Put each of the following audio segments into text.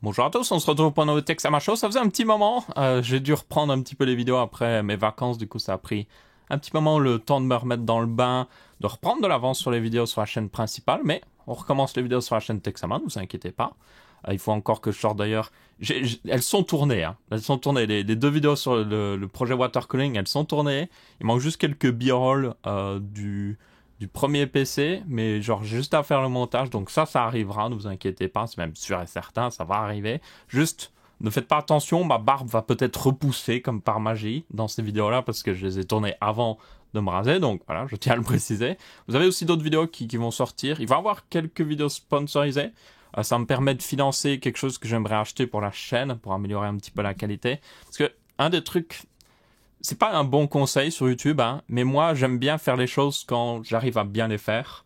Bonjour à tous, on se retrouve pour un nouveau Tech Sama Show. Ça faisait un petit moment, j'ai dû reprendre un petit peu les vidéos après mes vacances, du coup ça a pris un petit moment le temps de me remettre dans le bain, de reprendre de l'avance sur les vidéos sur la chaîne principale, mais on recommence les vidéos sur la chaîne Texama, ne vous inquiétez pas. Il faut encore que je sorte d'ailleurs. Elles sont tournées, hein. Elles sont tournées. Les deux vidéos sur le projet Watercooling, elles sont tournées. Il manque juste quelques b-roll du premier PC, mais genre j'ai juste à faire le montage, donc ça arrivera, ne vous inquiétez pas, c'est même sûr et certain, ça va arriver. Juste, ne faites pas attention, ma barbe va peut-être repousser comme par magie dans ces vidéos-là, parce que je les ai tournées avant de me raser, donc voilà, je tiens à le préciser. Vous avez aussi d'autres vidéos qui vont sortir, il va y avoir quelques vidéos sponsorisées, ça me permet de financer quelque chose que j'aimerais acheter pour la chaîne, pour améliorer un petit peu la qualité, parce que un des trucs, c'est pas un bon conseil sur YouTube, hein, mais moi j'aime bien faire les choses quand j'arrive à bien les faire.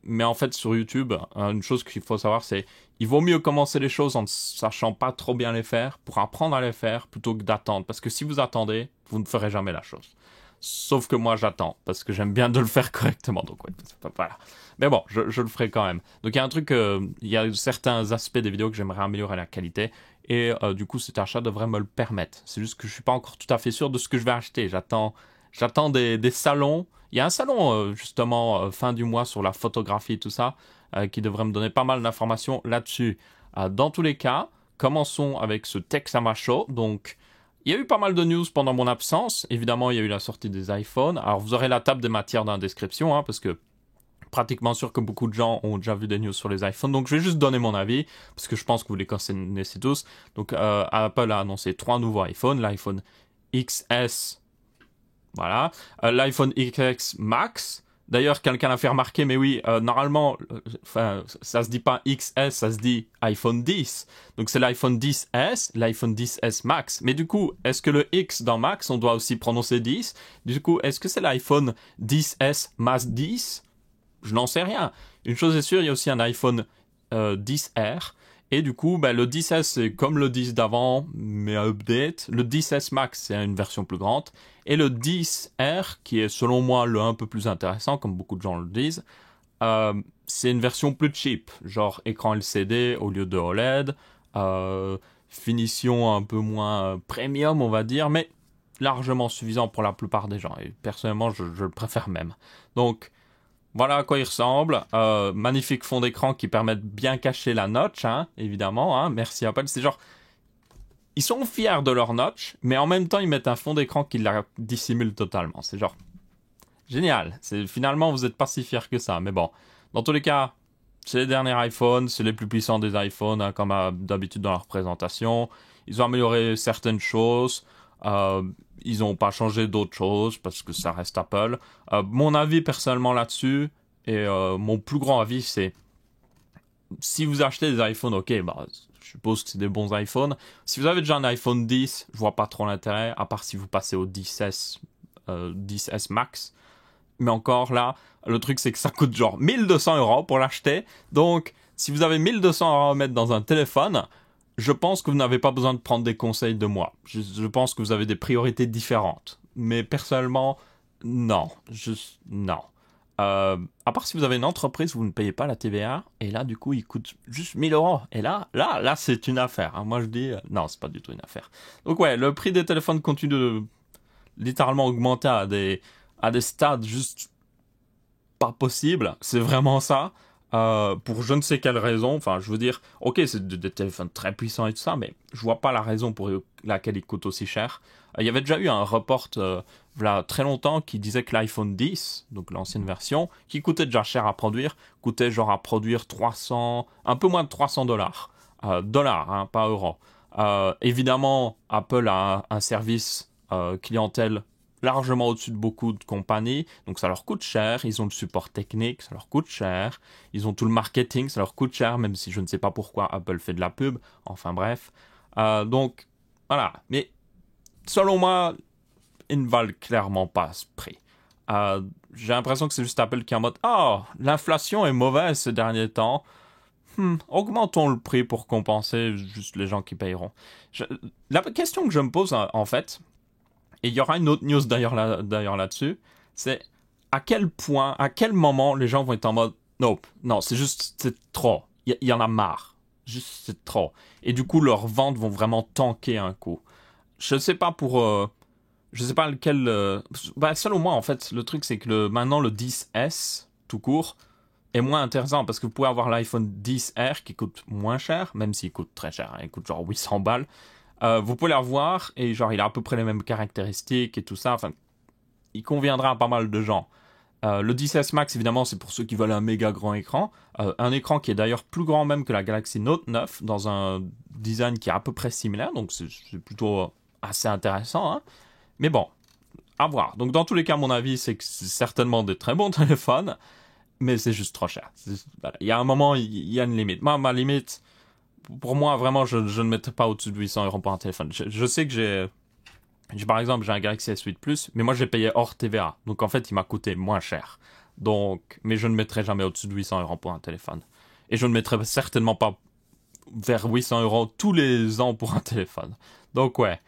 Mais en fait sur YouTube, une chose qu'il faut savoir, c'est il vaut mieux commencer les choses en ne sachant pas trop bien les faire pour apprendre à les faire plutôt que d'attendre. Parce que si vous attendez, vous ne ferez jamais la chose. Sauf que moi j'attends parce que j'aime bien de le faire correctement. Donc ouais, voilà. Mais bon, je le ferai quand même. Donc il y a un truc, il y a certains aspects des vidéos que j'aimerais améliorer la qualité. Et du coup cet achat devrait me le permettre. C'est juste que je suis pas encore tout à fait sûr de ce que je vais acheter. J'attends des salons. Il y a un salon justement fin du mois sur la photographie et tout ça qui devrait me donner pas mal d'informations là-dessus. Dans tous les cas, commençons avec ce Tech Sama Show. Donc il y a eu pas mal de news pendant mon absence. Évidemment, il y a eu la sortie des iPhones. Alors vous aurez la table des matières dans la description, hein, parce que pratiquement sûr que beaucoup de gens ont déjà vu des news sur les iPhones. Donc je vais juste donner mon avis, parce que je pense que vous les connaissez tous. Donc Apple a annoncé 3 nouveaux iPhones. L'iPhone XS, voilà. L'iPhone XS Max. D'ailleurs, quelqu'un l'a fait remarquer, mais oui, normalement, ça se dit pas XS, ça se dit iPhone 10. Donc c'est l'iPhone 10S, l'iPhone 10S Max. Mais du coup, est-ce que le X dans Max, on doit aussi prononcer 10? Du coup, est-ce que c'est l'iPhone 10S Max 10? Je n'en sais rien. Une chose est sûre, il y a aussi un iPhone 10R. Et du coup, le 10S, c'est comme le 10 d'avant, mais un update. Le 10S Max, c'est une version plus grande. Et le 10R, qui est selon moi le un peu plus intéressant, comme beaucoup de gens le disent, c'est une version plus cheap. Genre écran LCD au lieu de OLED. Finition un peu moins premium, on va dire, mais largement suffisant pour la plupart des gens. Et personnellement, je le préfère même. Donc, voilà à quoi il ressemble. Magnifique fond d'écran qui permet de bien cacher la notch, hein, évidemment. Hein. Merci Apple. C'est genre, ils sont fiers de leur notch, mais en même temps ils mettent un fond d'écran qui la dissimule totalement. C'est genre génial. C'est finalement vous n'êtes pas si fiers que ça. Mais bon, dans tous les cas, c'est les derniers iPhones, c'est les plus puissants des iPhones, hein, comme d'habitude dans leur présentation. Ils ont amélioré certaines choses. Ils n'ont pas changé d'autres choses parce que ça reste Apple. Mon avis personnellement là-dessus, et mon plus grand avis, c'est si vous achetez des iPhones, ok, je suppose que c'est des bons iPhones. Si vous avez déjà un iPhone 10, je vois pas trop l'intérêt, à part si vous passez au 10S, 10S Max. Mais encore là, le truc c'est que ça coûte genre 1200 € pour l'acheter. Donc, si vous avez 1200 € à mettre dans un téléphone, je pense que vous n'avez pas besoin de prendre des conseils de moi. Je pense que vous avez des priorités différentes. Mais personnellement, non. Non. À part si vous avez une entreprise, vous ne payez pas la TVA, et là, du coup, il coûte juste 1000 €. Et là, c'est une affaire. Hein. Moi, je dis, non, c'est pas du tout une affaire. Donc ouais, le prix des téléphones continue de littéralement augmenter à des stades juste pas possibles. C'est vraiment ça. Pour je ne sais quelle raison, enfin je veux dire, ok c'est des téléphones très puissants et tout ça, mais je vois pas la raison pour laquelle ils coûtent aussi cher. Il y avait déjà eu un report voilà, très longtemps qui disait que l'iPhone 10, donc l'ancienne version, qui coûtait déjà cher à produire, coûtait genre à produire 300, un peu moins de 300 $. Dollars, hein, pas euros. Évidemment, Apple a un service clientèle largement au-dessus de beaucoup de compagnies, donc ça leur coûte cher, ils ont le support technique, ça leur coûte cher, ils ont tout le marketing, ça leur coûte cher, même si je ne sais pas pourquoi Apple fait de la pub, enfin bref. Donc, voilà, mais selon moi, ils ne valent clairement pas ce prix. J'ai l'impression que c'est juste Apple qui est en mode « Oh, l'inflation est mauvaise ces derniers temps, augmentons le prix pour compenser juste les gens qui payeront. » La question que je me pose en fait, et il y aura une autre news d'ailleurs là-dessus, c'est à quel point, à quel moment les gens vont être en mode nope, non, c'est juste, c'est trop, il y en a marre. Juste, c'est trop. Et du coup, leurs ventes vont vraiment tanker un coup. Je sais pas pour... je sais pas lequel... selon moi, en fait, le truc, c'est que maintenant, le 10S, tout court, est moins intéressant parce que vous pouvez avoir l'iPhone 10R qui coûte moins cher, même s'il coûte très cher, hein, il coûte genre 800 balles. Vous pouvez l'avoir et genre, il a à peu près les mêmes caractéristiques et tout ça. Enfin, il conviendra à pas mal de gens. Le 10S Max, évidemment, c'est pour ceux qui veulent un méga grand écran. Un écran qui est d'ailleurs plus grand même que la Galaxy Note 9, dans un design qui est à peu près similaire, donc c'est plutôt assez intéressant. Hein. Mais bon, à voir. Donc dans tous les cas, mon avis, c'est que c'est certainement des très bons téléphones, mais c'est juste trop cher. Voilà. Il y a un moment, il y a une limite. Moi, ma limite, pour moi, vraiment, je ne mettrai pas au-dessus de 800 € pour un téléphone. Je sais que par exemple, j'ai un Galaxy S8 Plus, mais moi j'ai payé hors TVA. Donc en fait, il m'a coûté moins cher. Donc, mais je ne mettrai jamais au-dessus de 800 € pour un téléphone. Et je ne mettrai certainement pas vers 800 € tous les ans pour un téléphone. Donc ouais.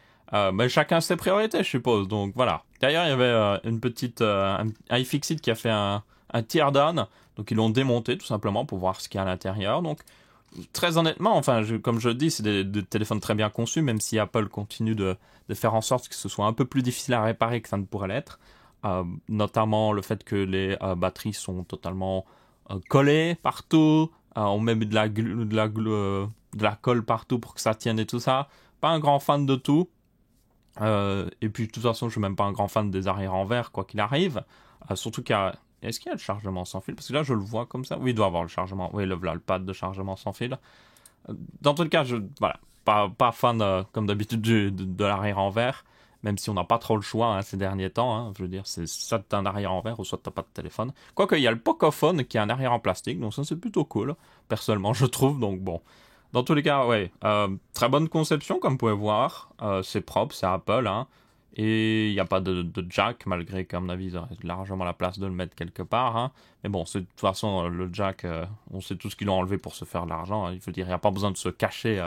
Mais chacun ses priorités, je suppose. Donc voilà. D'ailleurs, il y avait une petite iFixit qui a fait un teardown. Donc ils l'ont démonté tout simplement pour voir ce qu'il y a à l'intérieur. Donc très honnêtement, enfin, comme je le dis, c'est des téléphones très bien conçus, même si Apple continue de faire en sorte que ce soit un peu plus difficile à réparer que ça ne pourrait l'être. Notamment le fait que les batteries sont totalement collées partout. On met de la colle partout pour que ça tienne et tout ça. Pas un grand fan de tout. Et puis de toute façon, je suis même pas un grand fan des arrières en verre, quoi qu'il arrive. Surtout qu'il y a... Est-ce qu'il y a le chargement sans fil? Parce que là, je le vois comme ça. Oui, il doit avoir le chargement. Oui, là, le pad de chargement sans fil. Dans tout le cas, voilà, pas fan, comme d'habitude, de l'arrière en verre. Même si on n'a pas trop le choix hein, ces derniers temps. Hein. Je veux dire, c'est soit t'as un arrière en verre ou soit t'as pas de téléphone. Quoique, il y a le Pocophone qui a un arrière en plastique. Donc ça, c'est plutôt cool. Personnellement, je trouve. Donc bon. Dans tous les cas, ouais. Très bonne conception, comme vous pouvez voir. C'est propre, c'est Apple. Hein. Et il n'y a pas de jack, malgré qu'à mon avis, ils auraient largement la place de le mettre quelque part. Hein. Mais bon, de toute façon, le jack, on sait tous qu'ils l'ont enlevé pour se faire de l'argent. Hein. Il veut dire, il n'y a pas besoin de se cacher.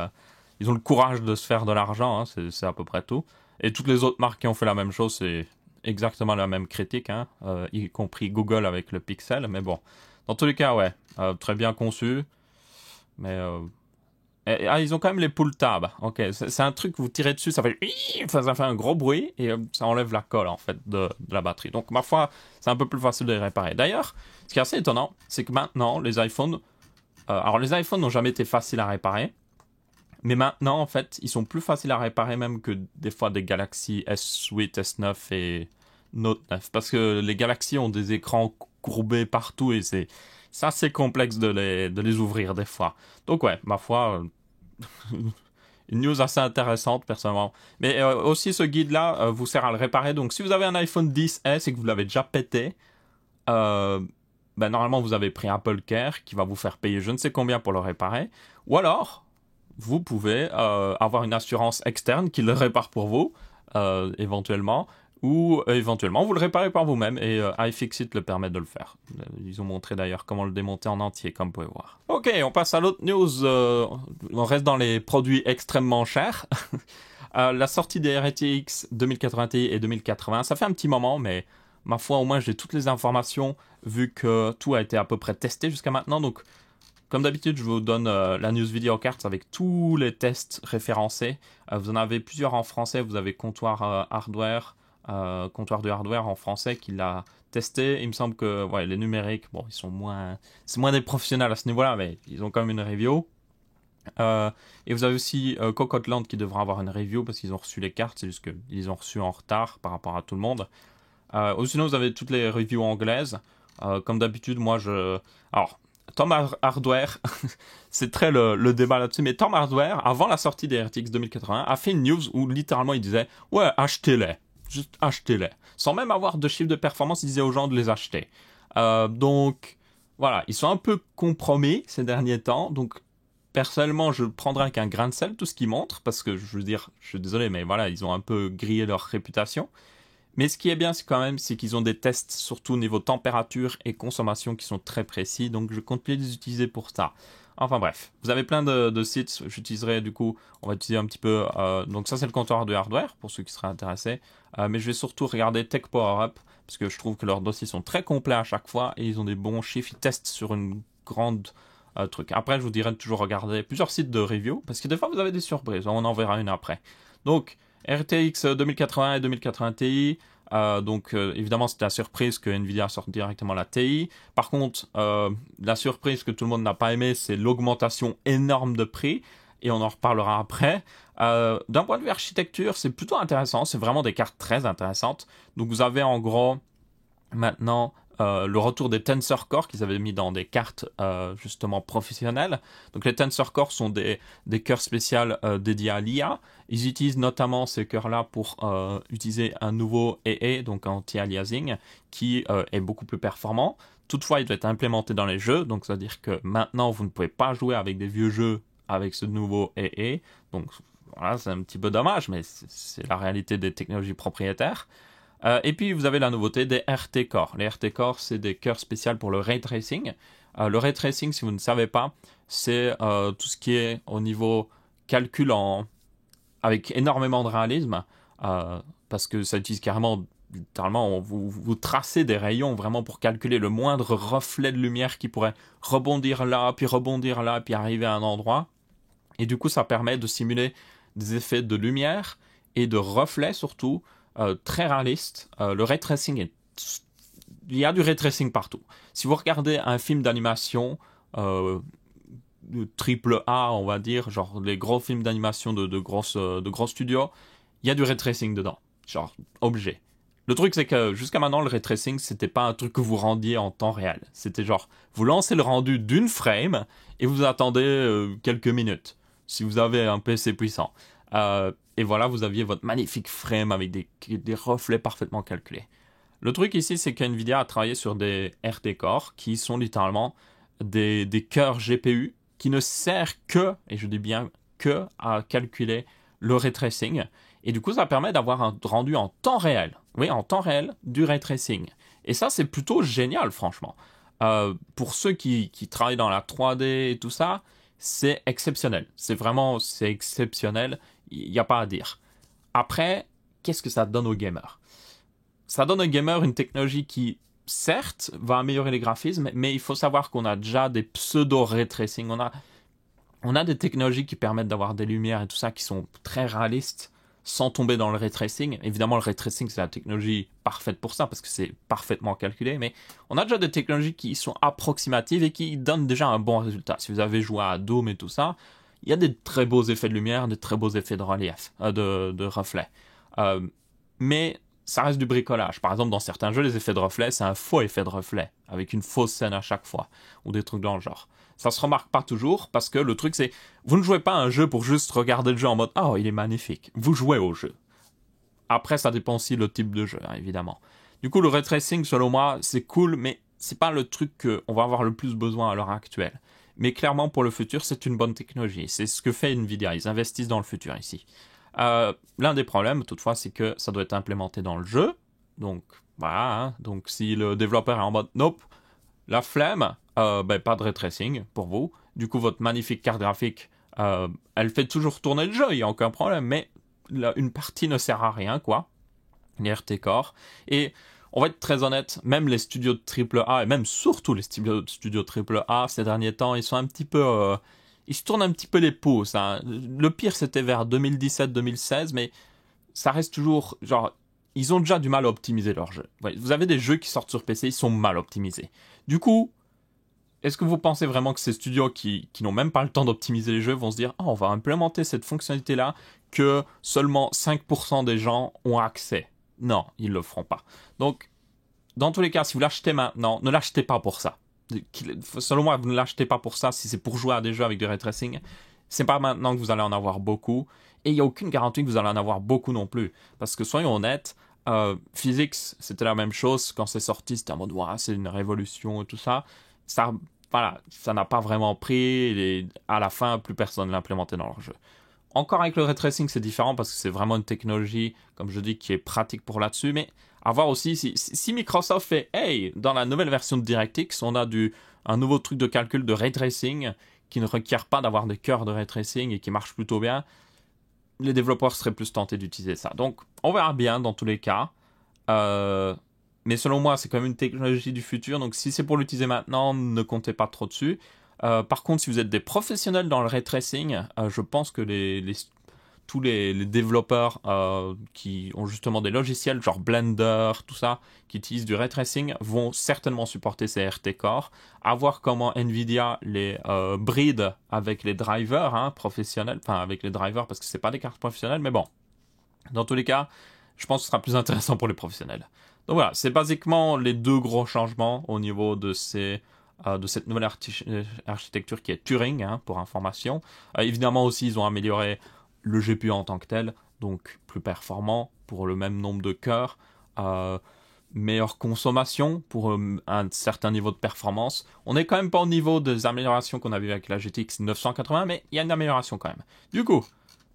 Ils ont le courage de se faire de l'argent, hein. C'est à peu près tout. Et toutes les autres marques qui ont fait la même chose, c'est exactement la même critique, hein. Y compris Google avec le Pixel. Mais bon, dans tous les cas, ouais, très bien conçu. Mais ils ont quand même les pull tabs. Ok, c'est un truc que vous tirez dessus, ça fait un gros bruit et ça enlève la colle en fait de la batterie. Donc ma foi, c'est un peu plus facile de les réparer. D'ailleurs, ce qui est assez étonnant, c'est que maintenant les iPhones, alors les iPhones n'ont jamais été faciles à réparer, mais maintenant en fait, ils sont plus faciles à réparer même que des fois des Galaxy S8, S9 et Note 9, parce que les Galaxy ont des écrans courbés partout et c'est assez complexe de les ouvrir des fois. Donc ouais, ma foi, une news assez intéressante personnellement. Mais aussi ce guide-là vous sert à le réparer. Donc si vous avez un iPhone 10S et que vous l'avez déjà pété, normalement vous avez pris Apple Care qui va vous faire payer je ne sais combien pour le réparer. Ou alors, vous pouvez avoir une assurance externe qui le répare pour vous, éventuellement. Ou éventuellement vous le réparez par vous-même et iFixit le permet de le faire. Ils ont montré d'ailleurs comment le démonter en entier, comme vous pouvez voir. Ok, on passe à l'autre news. On reste dans les produits extrêmement chers. La sortie des RTX 2080 Ti et 2080, ça fait un petit moment, mais ma foi, au moins j'ai toutes les informations vu que tout a été à peu près testé jusqu'à maintenant. Donc, comme d'habitude, je vous donne la news Video Cards avec tous les tests référencés. Vous en avez plusieurs en français. Vous avez Comptoir Hardware. Comptoir de hardware en français qui l'a testé. Il me semble que les numériques, bon, c'est moins des professionnels à ce niveau-là, mais ils ont quand même une review. Et vous avez aussi Cocotland qui devra avoir une review parce qu'ils ont reçu les cartes, c'est juste qu'ils ont reçu en retard par rapport à tout le monde. Ou sinon vous avez toutes les reviews anglaises. Comme d'habitude, alors Tom Hardware, c'est très le débat là-dessus, mais Tom Hardware, avant la sortie des RTX 2080, a fait une news où littéralement il disait « Ouais, achetez-les ». Juste achetez-les. Sans même avoir de chiffre de performance, ils disaient aux gens de les acheter. Donc, voilà, ils sont un peu compromis ces derniers temps. Donc, personnellement, je prendrai avec un grain de sel tout ce qu'ils montrent, parce que, je veux dire, je suis désolé, mais voilà, ils ont un peu grillé leur réputation. Mais ce qui est bien, c'est qu'ils ont des tests, surtout au niveau température et consommation, qui sont très précis. Donc, je compte les utiliser pour ça. Enfin bref, vous avez plein de sites. J'utiliserai du coup, on va utiliser un petit peu. Donc ça, c'est le comptoir de hardware pour ceux qui seraient intéressés. Mais je vais surtout regarder Tech Power Up parce que je trouve que leurs dossiers sont très complets à chaque fois et ils ont des bons chiffres. Ils testent sur une grande truc. Après, je vous dirais de toujours regarder plusieurs sites de review, parce que des fois, vous avez des surprises. On en verra une après. Donc, RTX 2080 et 2080 Ti. Évidemment, c'était la surprise que Nvidia sorte directement la TI. Par contre, la surprise que tout le monde n'a pas aimé, c'est l'augmentation énorme de prix. Et on en reparlera après. D'un point de vue architecture, c'est plutôt intéressant. C'est vraiment des cartes très intéressantes. Donc, vous avez en gros, maintenant, le retour des Tensor Core qu'ils avaient mis dans des cartes justement professionnelles. Donc les Tensor Core sont des cœurs spéciaux dédiés à l'IA. Ils utilisent notamment ces cœurs-là pour utiliser un nouveau AA, donc anti-aliasing, qui est beaucoup plus performant. Toutefois, il doit être implémenté dans les jeux, donc ça veut dire que maintenant, vous ne pouvez pas jouer avec des vieux jeux avec ce nouveau AA. Donc voilà, c'est un petit peu dommage, mais c'est la réalité des technologies propriétaires. Et puis vous avez la nouveauté des RT Core. Les RT Core, c'est des cœurs spéciaux pour le ray tracing. Le ray tracing, si vous ne savez pas, c'est tout ce qui est au niveau calcul avec énormément de réalisme, parce que ça utilise carrément, littéralement, vous tracez des rayons vraiment pour calculer le moindre reflet de lumière qui pourrait rebondir là, puis arriver à un endroit. Et du coup, ça permet de simuler des effets de lumière et de reflets surtout, très réaliste. Le ray tracing il y a du ray tracing partout. Si vous regardez un film d'animation de triple A, on va dire, genre les gros films d'animation de gros studios, il y a du ray tracing dedans, genre objet. Le truc, c'est que jusqu'à maintenant, le ray tracing, c'était pas un truc que vous rendiez en temps réel. C'était genre, vous lancez le rendu d'une frame et vous attendez quelques minutes, si vous avez un PC puissant. Et voilà, vous aviez votre magnifique frame avec des reflets parfaitement calculés. Le truc ici, c'est qu'NVIDIA a travaillé sur des RT Core qui sont littéralement des cœurs GPU qui ne servent que, et je dis bien que, à calculer le ray tracing. Et du coup, ça permet d'avoir un rendu en temps réel. Oui, en temps réel, du ray tracing. Et ça, c'est plutôt génial, franchement. Pour ceux qui travaillent dans la 3D et tout ça, c'est exceptionnel. C'est exceptionnel. Il n'y a pas à dire. Après, qu'est-ce que ça donne aux gamers? Ça donne aux gamers une technologie qui, certes, va améliorer les graphismes, mais il faut savoir qu'on a déjà des pseudo-ray tracing. On a des technologies qui permettent d'avoir des lumières et tout ça qui sont très réalistes sans tomber dans le ray tracing. Évidemment, le ray tracing, c'est la technologie parfaite pour ça parce que c'est parfaitement calculé, mais on a déjà des technologies qui sont approximatives et qui donnent déjà un bon résultat. Si vous avez joué à Doom et tout ça, il y a des très beaux effets de lumière, des très beaux effets de relief, de reflet. Mais ça reste du bricolage. Par exemple, dans certains jeux, les effets de reflet, c'est un faux effet de reflet, avec une fausse scène à chaque fois, ou des trucs dans le genre. Ça se remarque pas toujours, parce que le truc c'est, vous ne jouez pas à un jeu pour juste regarder le jeu en mode « Oh, il est magnifique ». Vous jouez au jeu. Après, ça dépend aussi le type de jeu, hein, évidemment. Du coup, le ray tracing, selon moi, c'est cool, mais c'est pas le truc qu'on va avoir le plus besoin à l'heure actuelle. Mais clairement, pour le futur, c'est une bonne technologie. C'est ce que fait Nvidia. Ils investissent dans le futur ici. L'un des problèmes, toutefois, c'est que ça doit être implémenté dans le jeu. Donc, voilà. Hein. Donc, si le développeur est en mode « Nope, la flemme, pas de ray tracing pour vous. Du coup, votre magnifique carte graphique, elle fait toujours tourner le jeu, il n'y a aucun problème. Mais une partie ne sert à rien, quoi. Les RT Core. Et on va être très honnête, même les studios de AAA, et même surtout les studios de AAA, ces derniers temps, ils sont un petit peu... ils se tournent un petit peu les pouces. Hein. Le pire, c'était vers 2017-2016, mais ça reste toujours... genre, ils ont déjà du mal à optimiser leurs jeux. Ouais, vous avez des jeux qui sortent sur PC, ils sont mal optimisés. Du coup, est-ce que vous pensez vraiment que ces studios qui n'ont même pas le temps d'optimiser les jeux vont se dire « Oh, on va implémenter cette fonctionnalité-là que seulement 5% des gens ont accès ?» Non, ils ne le feront pas. Donc, dans tous les cas, si vous l'achetez maintenant, ne l'achetez pas pour ça. Selon moi, vous ne l'achetez pas pour ça. Si c'est pour jouer à des jeux avec du ray tracing, c'est pas maintenant que vous allez en avoir beaucoup. Et il n'y a aucune garantie que vous allez en avoir beaucoup non plus. Parce que soyons honnêtes, Physics, c'était la même chose. Quand c'est sorti, c'était en mode « c'est une révolution » et tout ça. Ça n'a pas vraiment pris. Et à la fin, plus personne ne l'a implémenté dans leur jeu. Encore avec le ray tracing, c'est différent parce que c'est vraiment une technologie, comme je dis, qui est pratique pour là-dessus. Mais à voir aussi si Microsoft fait « Hey, dans la nouvelle version de DirectX, on a un nouveau truc de calcul de ray tracing qui ne requiert pas d'avoir des cœurs de ray tracing et qui marche plutôt bien. » Les développeurs seraient plus tentés d'utiliser ça. Donc, on verra bien dans tous les cas. Mais selon moi, c'est quand même une technologie du futur. Donc, si c'est pour l'utiliser maintenant, ne comptez pas trop dessus. Par contre, si vous êtes des professionnels dans le ray tracing, je pense que tous les développeurs qui ont justement des logiciels genre Blender, tout ça, qui utilisent du ray tracing, vont certainement supporter ces RT Core. À voir comment Nvidia les bride avec les drivers professionnels, enfin avec les drivers parce que c'est pas des cartes professionnelles, mais bon. Dans tous les cas, je pense que ce sera plus intéressant pour les professionnels. Donc voilà, c'est basiquement les deux gros changements au niveau de cette nouvelle architecture qui est Turing, pour information. Évidemment aussi, ils ont amélioré le GPU en tant que tel, donc plus performant pour le même nombre de cœurs, meilleure consommation pour un certain niveau de performance. On n'est quand même pas au niveau des améliorations qu'on a vu avec la GTX 980, mais il y a une amélioration quand même. Du coup,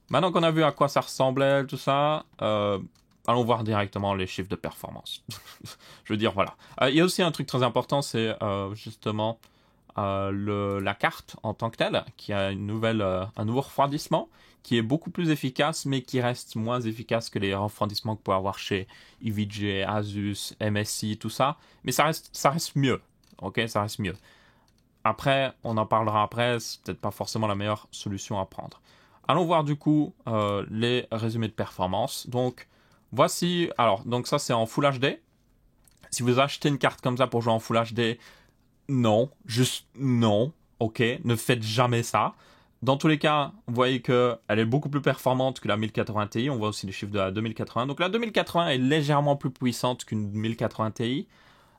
maintenant qu'on a vu à quoi ça ressemblait, tout ça, allons voir directement les chiffres de performance. Je veux dire, voilà. Il y a aussi un truc très important, c'est justement la carte en tant que telle, qui a un nouveau refroidissement, qui est beaucoup plus efficace, mais qui reste moins efficace que les refroidissements que vous pouvez avoir chez EVGA, Asus, MSI, tout ça. Mais ça reste mieux. Ok, ça reste mieux. Après, on en parlera après, c'est peut-être pas forcément la meilleure solution à prendre. Allons voir du coup les résumés de performance. Donc, voici, alors, donc ça c'est en Full HD. Si vous achetez une carte comme ça pour jouer en Full HD, non, juste non, ok, ne faites jamais ça. Dans tous les cas, vous voyez qu'elle est beaucoup plus performante que la 1080 Ti. On voit aussi les chiffres de la 2080. Donc la 2080 est légèrement plus puissante qu'une 1080 Ti.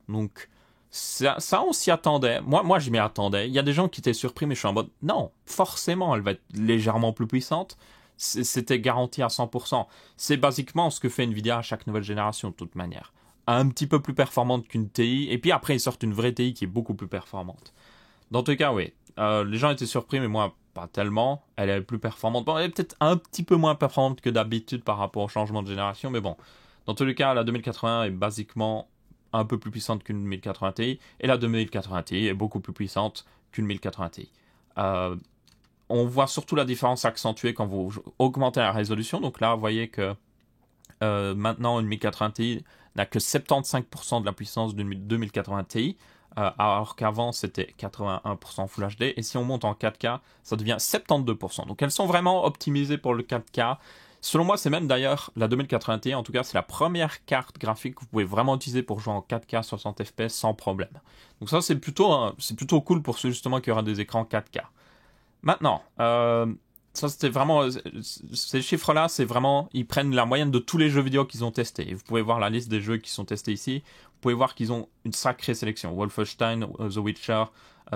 Donc ça on s'y attendait. Moi, je m'y attendais. Il y a des gens qui étaient surpris, mais je suis en mode, non, forcément, elle va être légèrement plus puissante. C'était garanti à 100%. C'est basiquement ce que fait Nvidia à chaque nouvelle génération, de toute manière. Un petit peu plus performante qu'une TI. Et puis après, ils sortent une vraie TI qui est beaucoup plus performante. Dans tous les cas, oui. Les gens étaient surpris, mais moi, pas tellement. Elle est plus performante. Bon, elle est peut-être un petit peu moins performante que d'habitude par rapport au changement de génération, mais bon. Dans tous les cas, la 2080 est basiquement un peu plus puissante qu'une 1080 Ti, et la 2080 Ti est beaucoup plus puissante qu'une 1080 Ti. On voit surtout la différence accentuée quand vous augmentez la résolution. Donc là, vous voyez que maintenant, une 1080 Ti n'a que 75% de la puissance d'une 2080 Ti, alors qu'avant c'était 81% Full HD, et si on monte en 4K, ça devient 72%. Donc elles sont vraiment optimisées pour le 4K. Selon moi, c'est même d'ailleurs la 2080 Ti, en tout cas, c'est la première carte graphique que vous pouvez vraiment utiliser pour jouer en 4K 60 fps sans problème. Donc ça, c'est plutôt cool pour ceux justement qui aura des écrans 4K. Maintenant, ça c'était vraiment, ces chiffres-là, c'est vraiment, ils prennent la moyenne de tous les jeux vidéo qu'ils ont testés. Et vous pouvez voir la liste des jeux qui sont testés ici. Vous pouvez voir qu'ils ont une sacrée sélection. Wolfenstein, The Witcher,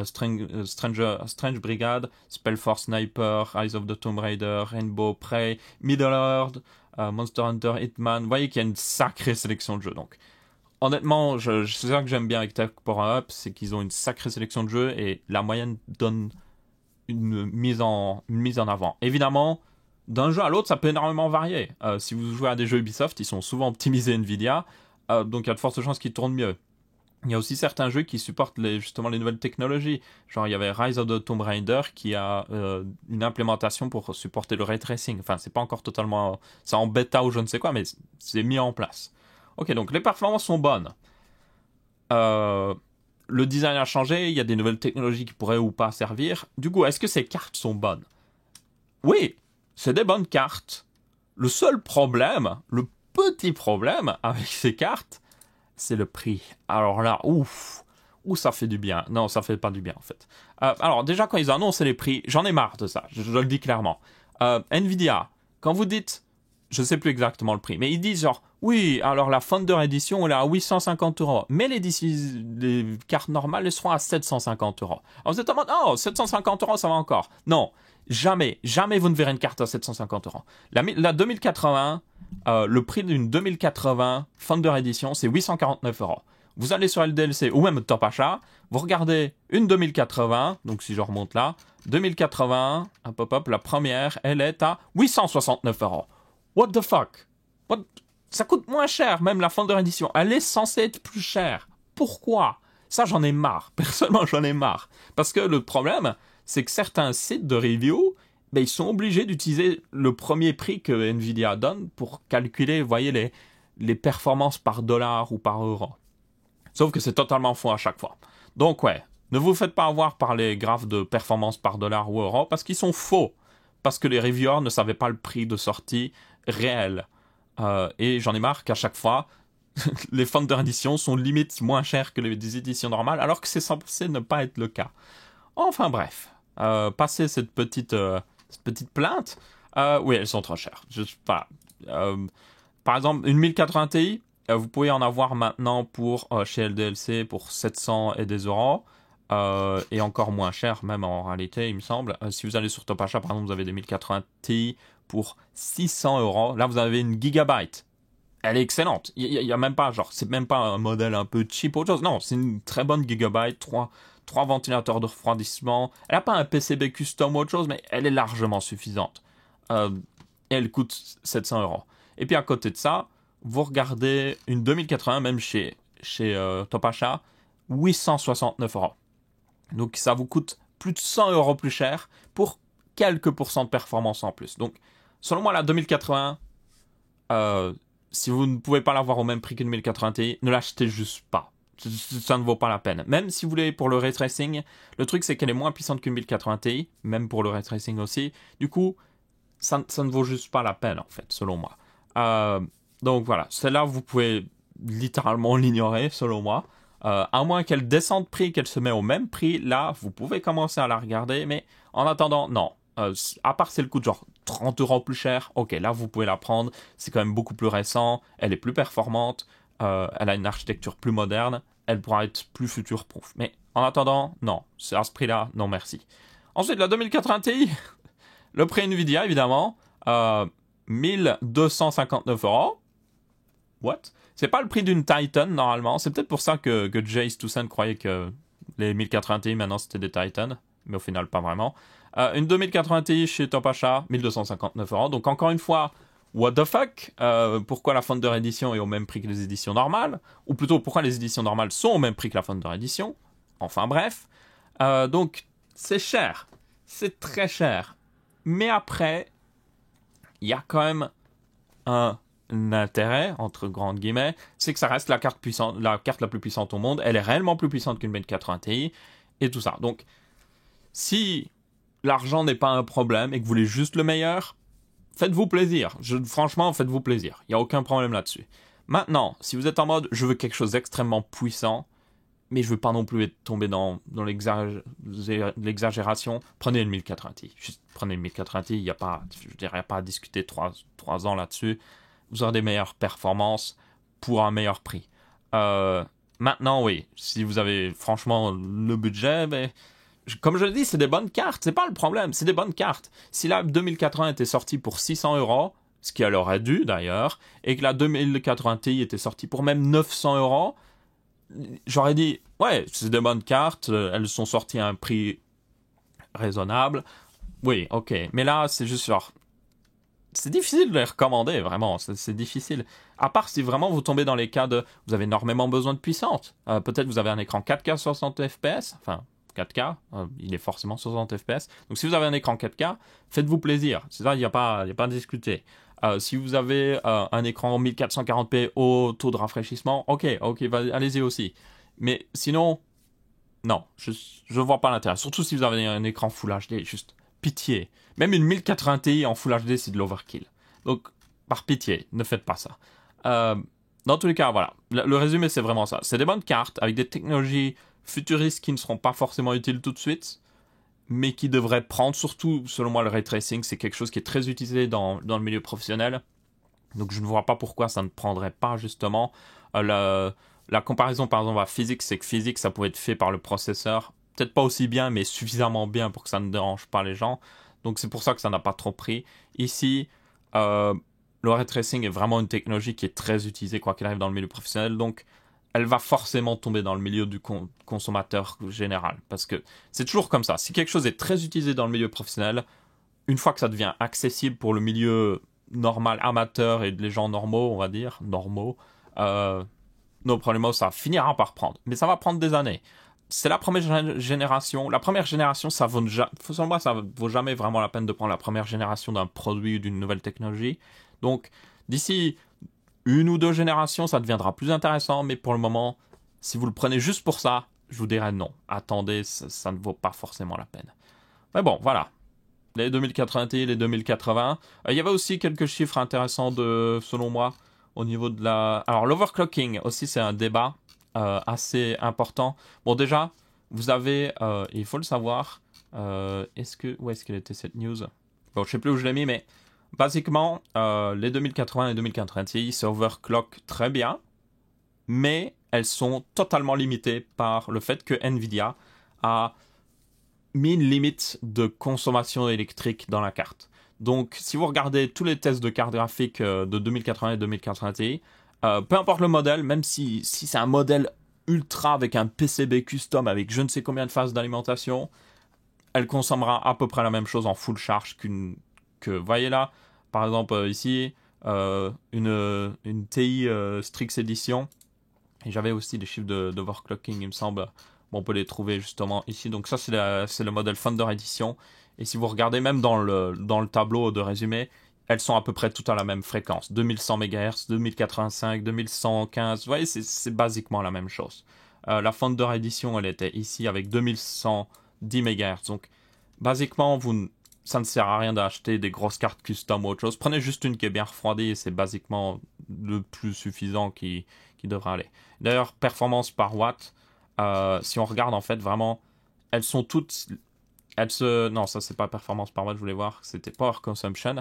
Strange Brigade, Spellforce Sniper, Rise of the Tomb Raider, Rainbow Prey, Middle-earth, Monster Hunter, Hitman. Vous voyez qu'il y a une sacrée sélection de jeux. Donc, honnêtement, c'est ça que j'aime bien avec Tech Power Up, c'est qu'ils ont une sacrée sélection de jeux et la moyenne donne une mise en avant. Évidemment, d'un jeu à l'autre, ça peut énormément varier. Si vous jouez à des jeux Ubisoft, ils sont souvent optimisés Nvidia, donc il y a de fortes chances qu'ils tournent mieux. Il y a aussi certains jeux qui supportent justement les nouvelles technologies. Genre, il y avait Rise of the Tomb Raider qui a une implémentation pour supporter le ray tracing. Enfin, c'est pas encore totalement... C'est en bêta ou je ne sais quoi, mais c'est mis en place. Ok, donc les performances sont bonnes. Le design a changé, il y a des nouvelles technologies qui pourraient ou pas servir. Du coup, est-ce que ces cartes sont bonnes? Oui, c'est des bonnes cartes. Le seul problème, le petit problème avec ces cartes, c'est le prix. Alors là, ça fait du bien. Non, ça fait pas du bien en fait. Alors déjà, quand ils annoncent les prix, j'en ai marre de ça, je le dis clairement. Nvidia, quand vous dites, je sais plus exactement le prix, mais ils disent genre, oui, alors la Thunder Edition, elle est à 850 €. Mais les cartes normales, elles seront à 750 €. Alors vous êtes en mode, oh, 750 €, ça va encore. Non, jamais vous ne verrez une carte à 750 €. La 2080, le prix d'une 2080 Thunder Edition, c'est 849 €. Vous allez sur LDLC ou même Top Achat, vous regardez une 2080, donc si je remonte là, 2080, hop, la première, elle est à 869 €. What the fuck? Ça coûte moins cher, même la Thunder Edition. Elle est censée être plus chère. Pourquoi? Ça, j'en ai marre. Personnellement, j'en ai marre. Parce que le problème, c'est que certains sites de review, ils sont obligés d'utiliser le premier prix que Nvidia donne pour calculer, vous voyez, les performances par dollar ou par euro. Sauf que c'est totalement faux à chaque fois. Donc ouais, Ne vous faites pas avoir par les graphes de performance par dollar ou euro, parce qu'ils sont faux. Parce que les reviewers ne savaient pas le prix de sortie réel. Et j'en ai marre qu'à chaque fois, les Founder Edition sont limite moins chers que les éditions normales, alors que c'est censé ne pas être le cas. Enfin bref, passer cette petite plainte, oui, elles sont trop chères. Par exemple, une 1080 Ti, vous pouvez en avoir maintenant chez LDLC pour 700 et des euros. Et encore moins cher, même en réalité, il me semble. Si vous allez sur Topachat, par exemple, vous avez des 1080 Ti pour 600 euros. Là, vous avez une gigabyte. Elle est excellente. Il y a même pas, c'est même pas un modèle un peu cheap ou autre chose. Non, c'est une très bonne gigabyte, trois ventilateurs de refroidissement. Elle n'a pas un PCB custom ou autre chose, mais elle est largement suffisante. Et elle coûte 700 euros. Et puis à côté de ça, vous regardez une 2080, même chez Topachat, 869 euros. Donc ça vous coûte plus de 100 euros plus cher pour quelques pourcents de performance en plus. Donc selon moi, la 2080, si vous ne pouvez pas l'avoir au même prix qu'une 1080 Ti, ne l'achetez juste pas. Ça ne vaut pas la peine. Même si vous voulez pour le ray tracing, le truc c'est qu'elle est moins puissante qu'une 1080 Ti, même pour le ray tracing aussi. Du coup, ça ne vaut juste pas la peine en fait, selon moi. Donc voilà, celle-là vous pouvez littéralement l'ignorer selon moi. À moins qu'elle descende de prix, qu'elle se met au même prix, là, vous pouvez commencer à la regarder, mais en attendant, non. À part c'est le coût de genre 30 euros plus cher, ok, là, vous pouvez la prendre. C'est quand même beaucoup plus récent, elle est plus performante, elle a une architecture plus moderne, elle pourra être plus future-proof. Mais en attendant, non. C'est à ce prix-là, non merci. Ensuite, la 2080 Ti, le prix Nvidia, évidemment, 1259 euros. What? C'est pas le prix d'une Titan normalement. C'est peut-être pour ça que Jace Toussaint croyait que les 1080 Ti maintenant c'était des Titans, mais au final pas vraiment. Une 2080 Ti chez Topachat, 1259 euros. Donc encore une fois, what the fuck? Pourquoi la Founder Edition est au même prix que les éditions normales? Ou plutôt pourquoi les éditions normales sont au même prix que la Founder Edition? Enfin bref. Donc c'est cher. C'est très cher. Mais après, il y a quand même un intérêt, entre grandes guillemets, c'est que ça reste la carte la plus puissante au monde. Elle est réellement plus puissante qu'une 1080 Ti et tout ça. Donc, si l'argent n'est pas un problème et que vous voulez juste le meilleur, faites-vous plaisir. Franchement, faites-vous plaisir. Il n'y a aucun problème là-dessus. Maintenant, si vous êtes en mode, je veux quelque chose d'extrêmement puissant, mais je veux pas non plus tomber dans l'exagération, prenez une 1080 Ti. Juste prenez une 1080 Ti, il n'y a pas à discuter 3 ans là-dessus. Vous aurez des meilleures performances pour un meilleur prix. Maintenant, oui, si vous avez franchement le budget, comme je le dis, c'est des bonnes cartes. C'est pas le problème, c'est des bonnes cartes. Si la 2080 était sortie pour 600 euros, ce qu'elle aurait dû d'ailleurs, et que la 2080 Ti était sortie pour même 900 euros, j'aurais dit, ouais, c'est des bonnes cartes, elles sont sorties à un prix raisonnable. Oui, ok. Mais là, c'est juste genre, c'est difficile de les recommander, vraiment. C'est difficile. À part si vraiment vous tombez dans les cas de, vous avez énormément besoin de puissance. Peut-être vous avez un écran 4K 60 FPS, enfin 4K, il est forcément 60 FPS. Donc si vous avez un écran 4K, faites-vous plaisir. C'est ça, il n'y a pas à discuter. Si vous avez un écran 1440p au taux de rafraîchissement, ok, allez-y aussi. Mais sinon, non, je vois pas l'intérêt. Surtout si vous avez un écran Full HD, juste pitié. Même une 1080 Ti en Full HD, c'est de l'overkill. Donc, par pitié, ne faites pas ça. Dans tous les cas, voilà. Le résumé, c'est vraiment ça. C'est des bonnes cartes avec des technologies futuristes qui ne seront pas forcément utiles tout de suite, mais qui devraient prendre, surtout, selon moi, le ray tracing. C'est quelque chose qui est très utilisé dans le milieu professionnel. Donc, je ne vois pas pourquoi ça ne prendrait pas, justement. La comparaison, par exemple, à physique, c'est que physique, ça pouvait être fait par le processeur. Peut-être pas aussi bien, mais suffisamment bien pour que ça ne dérange pas les gens. Donc, c'est pour ça que ça n'a pas trop pris. Ici, le ray tracing est vraiment une technologie qui est très utilisée, quoi qu'il arrive, dans le milieu professionnel. Donc, elle va forcément tomber dans le milieu du consommateur général. Parce que c'est toujours comme ça. Si quelque chose est très utilisé dans le milieu professionnel, une fois que ça devient accessible pour le milieu normal, amateur et les gens normaux, on va dire, no problemo, ça finira par prendre. Mais ça va prendre des années. C'est la première génération. La première génération, ça vaut jamais vraiment la peine de prendre la première génération d'un produit ou d'une nouvelle technologie. Donc, d'ici une ou deux générations, ça deviendra plus intéressant. Mais pour le moment, si vous le prenez juste pour ça, je vous dirais non. Attendez, ça ne vaut pas forcément la peine. Mais bon, voilà. Les 2080 Ti, les 2080. Il y avait aussi quelques chiffres intéressants selon moi, au niveau de la... Alors, l'overclocking aussi, c'est un débat assez important. Bon, déjà, vous avez, il faut le savoir, où est-ce qu'elle était cette news? Bon, je sais plus où je l'ai mis, mais basiquement, les 2080 et 2080 Ti s'overclock très bien, mais elles sont totalement limitées par le fait que Nvidia a mis une limite de consommation électrique dans la carte. Donc, si vous regardez tous les tests de cartes graphiques de 2080 et 2080 Ti, peu importe le modèle, même si c'est un modèle ultra avec un PCB custom avec je ne sais combien de phases d'alimentation, elle consommera à peu près la même chose en full charge voyez là, par exemple ici, une TI Strix Edition, et j'avais aussi des chiffres d'overclocking, il me semble. Bon, on peut les trouver justement ici. Donc ça, c'est le modèle Thunder Edition. Et si vous regardez même dans le tableau de résumé, elles sont à peu près toutes à la même fréquence. 2100 MHz, 2085, 2115. Vous voyez, c'est basiquement la même chose. La Thunder Edition, elle était ici avec 2110 MHz. Donc, basiquement, ça ne sert à rien d'acheter des grosses cartes custom ou autre chose. Prenez juste une qui est bien refroidie et c'est basiquement le plus suffisant qui devra aller. D'ailleurs, performance par watt, si on regarde en fait vraiment, elles sont toutes... Non, ça c'est pas performance par watt, je voulais voir, c'était power consumption.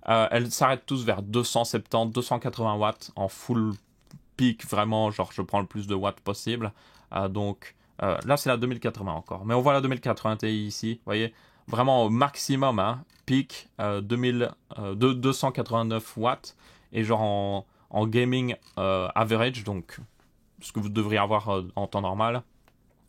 Elles s'arrêtent tous vers 270, 280 watts en full peak, vraiment, genre je prends le plus de watts possible. Donc là c'est la 2080 encore. Mais on voit la 2080 Ti ici, vous voyez, vraiment au maximum, hein, peak 289 watts. Et genre en gaming average, donc ce que vous devriez avoir en temps normal,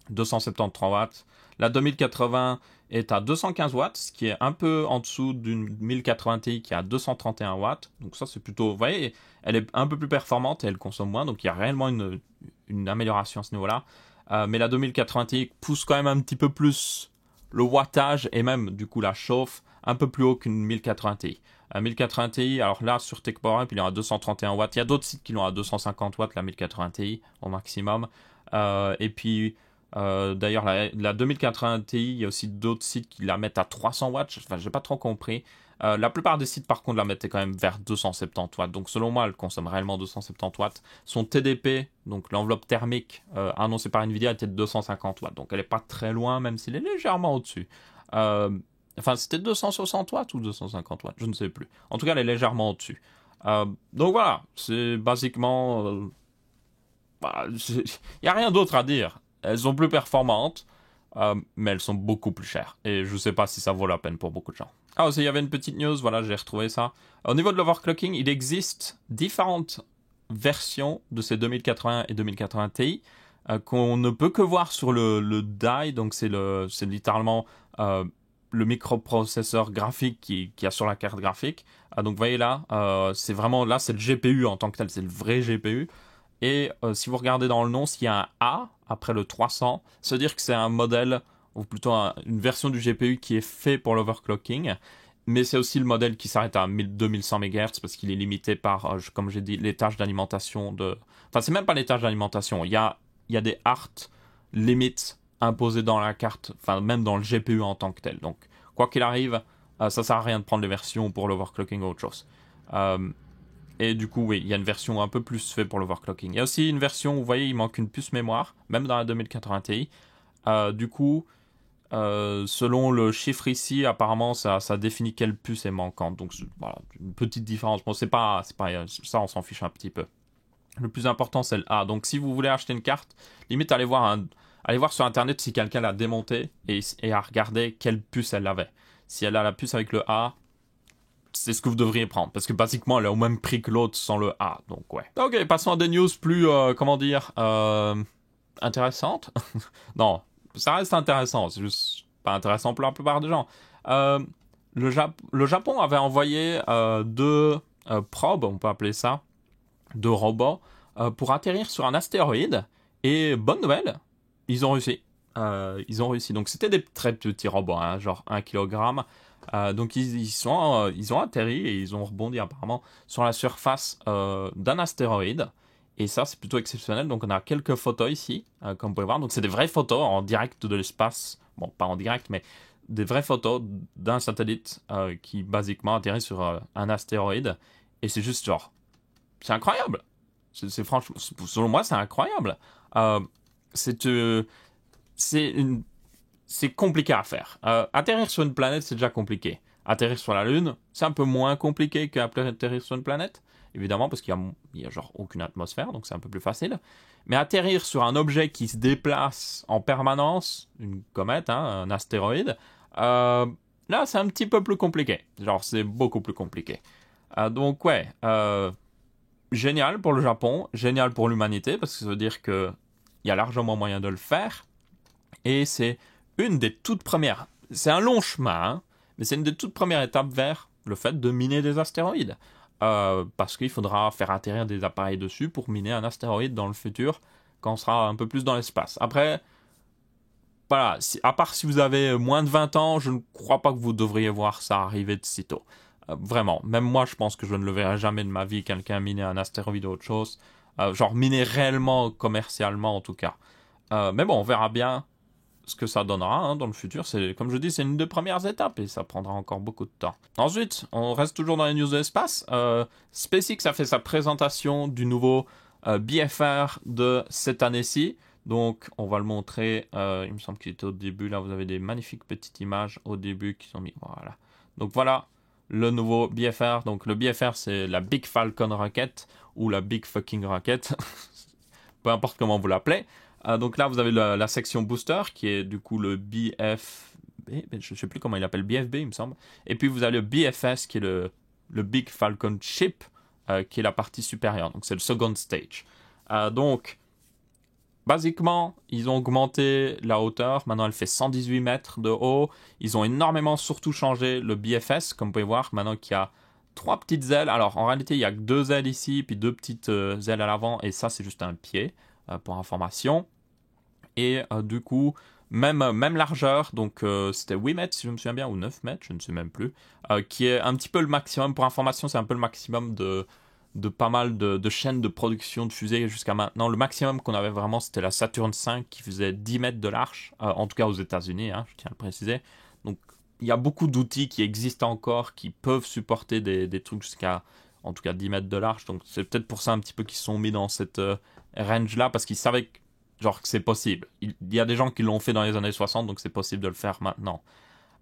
273 watts. La 2080 est à 215 watts, ce qui est un peu en dessous d'une 1080 Ti qui est à 231 watts. Donc ça, c'est plutôt... Vous voyez, elle est un peu plus performante et elle consomme moins. Donc il y a réellement une amélioration à ce niveau-là. Mais la 2080 Ti pousse quand même un petit peu plus le wattage et même, du coup, la chauffe un peu plus haut qu'une 1080 Ti. 1080 Ti, alors là, sur TechPowerUp, il est à 231 watts. Il y a d'autres sites qui l'ont à 250 watts, la 1080 Ti, au maximum. Et puis... d'ailleurs, la 2080 Ti, il y a aussi d'autres sites qui la mettent à 300 watts. Enfin, j'ai pas trop compris. La plupart des sites, par contre, la mettaient quand même vers 270 watts. Donc, selon moi, elle consomme réellement 270 watts. Son TDP, donc l'enveloppe thermique annoncée par Nvidia, était de 250 watts. Donc, elle est pas très loin, même s'il est légèrement au-dessus. Enfin, c'était 260 watts ou 250 watts, je ne sais plus. En tout cas, elle est légèrement au-dessus. Donc voilà, c'est basiquement... il n'y a rien d'autre à dire. Elles sont plus performantes, mais elles sont beaucoup plus chères. Et je ne sais pas si ça vaut la peine pour beaucoup de gens. Ah aussi, il y avait une petite news, voilà, j'ai retrouvé ça. Au niveau de l'overclocking, il existe différentes versions de ces 2080 et 2080 Ti qu'on ne peut que voir sur le die, donc c'est littéralement le microprocesseur graphique qui a sur la carte graphique. Donc vous voyez là, c'est vraiment, là c'est le GPU en tant que tel, c'est le vrai GPU. Et si vous regardez dans le nom, s'il y a un A après le 300, ça veut dire que c'est un modèle, ou plutôt une version du GPU qui est fait pour l'overclocking. Mais c'est aussi le modèle qui s'arrête à 2100 MHz parce qu'il est limité par, comme j'ai dit, les tâches d'alimentation de... Enfin, c'est même pas les tâches d'alimentation. Il y a des hard limites imposées dans la carte, enfin, même dans le GPU en tant que tel. Donc, quoi qu'il arrive, ça sert à rien de prendre les versions pour l'overclocking ou autre chose. Et du coup, oui, il y a une version un peu plus faite pour l'overclocking. Il y a aussi une version où, vous voyez, il manque une puce mémoire, même dans la 2080 Ti. Du coup, selon le chiffre ici, apparemment, ça définit quelle puce est manquante. Donc, voilà, une petite différence. Bon, c'est pas, ça, on s'en fiche un petit peu. Le plus important, c'est le A. Donc, si vous voulez acheter une carte, limite, allez voir sur Internet si quelqu'un l'a démontée et à regarder quelle puce elle avait. Si elle a la puce avec le A, c'est ce que vous devriez prendre, parce que basiquement elle est au même prix que l'autre sans le A, donc ouais. Ok, passons à des news plus, intéressantes. Non, ça reste intéressant, c'est juste pas intéressant pour la plupart des gens. Le Japon avait envoyé deux probes, on peut appeler ça, deux robots, pour atterrir sur un astéroïde, et bonne nouvelle, ils ont réussi. Donc c'était des très petits robots, hein, genre 1 kg. Donc ils ont atterri et ils ont rebondi apparemment sur la surface d'un astéroïde Et ça, c'est plutôt exceptionnel. Donc, on a quelques photos ici, comme vous pouvez voir. Donc, c'est des vraies photos en direct de l'espace. Bon, pas en direct, mais des vraies photos d'un satellite qui, basiquement, atterrit sur un astéroïde. Et c'est juste genre... C'est incroyable. C'est franchement... Selon moi, c'est incroyable. C'est compliqué à faire. Atterrir sur une planète, c'est déjà compliqué. Atterrir sur la Lune, c'est un peu moins compliqué qu'atterrir sur une planète. Évidemment, parce qu'il y a genre aucune atmosphère, donc c'est un peu plus facile. Mais atterrir sur un objet qui se déplace en permanence, une comète, hein, un astéroïde, là, c'est un petit peu plus compliqué. Genre, c'est beaucoup plus compliqué. Donc, ouais, génial pour le Japon, génial pour l'humanité, parce que ça veut dire qu'il y a largement moyen de le faire. Et c'est une des toutes premières... C'est un long chemin, hein, mais c'est une des toutes premières étapes vers le fait de miner des astéroïdes. Parce qu'il faudra faire atterrir des appareils dessus pour miner un astéroïde dans le futur, quand on sera un peu plus dans l'espace. Après, voilà, à part si vous avez moins de 20 ans, je ne crois pas que vous devriez voir ça arriver de sitôt. Vraiment, même moi je pense que je ne le verrai jamais de ma vie, quelqu'un miner un astéroïde ou autre chose. Genre miner réellement, commercialement en tout cas. Mais bon, on verra bien ce que ça donnera hein, dans le futur. C'est, comme je dis, c'est une des premières étapes et ça prendra encore beaucoup de temps. Ensuite, on reste toujours dans les news de l'espace. SpaceX a fait sa présentation du nouveau BFR de cette année-ci. Donc, on va le montrer. Il me semble qu'il était au début. Là, vous avez des magnifiques petites images au début qui sont mises. Voilà. Donc, voilà le nouveau BFR. Donc, le BFR, c'est la Big Falcon Rocket ou la Big Fucking Rocket. Peu importe comment vous l'appelez. Donc là, vous avez la section booster qui est du coup le BFB, je ne sais plus comment il appelle, BFB il me semble. Et puis vous avez le BFS qui est le Big Falcon Ship qui est la partie supérieure. Donc c'est le second stage. Donc, basiquement, ils ont augmenté la hauteur. Maintenant, elle fait 118 mètres de haut. Ils ont énormément surtout changé le BFS, comme vous pouvez voir. Maintenant qu'il y a 3 petites ailes. Alors en réalité, il y a que 2 ailes ici, puis 2 petites ailes à l'avant. Et ça, c'est juste un pied. Pour information. Et du coup, même largeur, donc c'était 8 mètres si je me souviens bien, ou 9 mètres, je ne sais même plus, qui est un petit peu le maximum, pour information, c'est un peu le maximum de pas mal de chaînes de production de fusées jusqu'à maintenant. Le maximum qu'on avait vraiment, c'était la Saturn V qui faisait 10 mètres de large, en tout cas aux États-Unis, hein, je tiens à le préciser. Donc il y a beaucoup d'outils qui existent encore, qui peuvent supporter des trucs jusqu'à, en tout cas 10 mètres de large. Donc c'est peut-être pour ça un petit peu qu'ils se sont mis dans cette range-là, parce qu'ils savaient que c'est possible. Il y a des gens qui l'ont fait dans les années 60, donc c'est possible de le faire maintenant.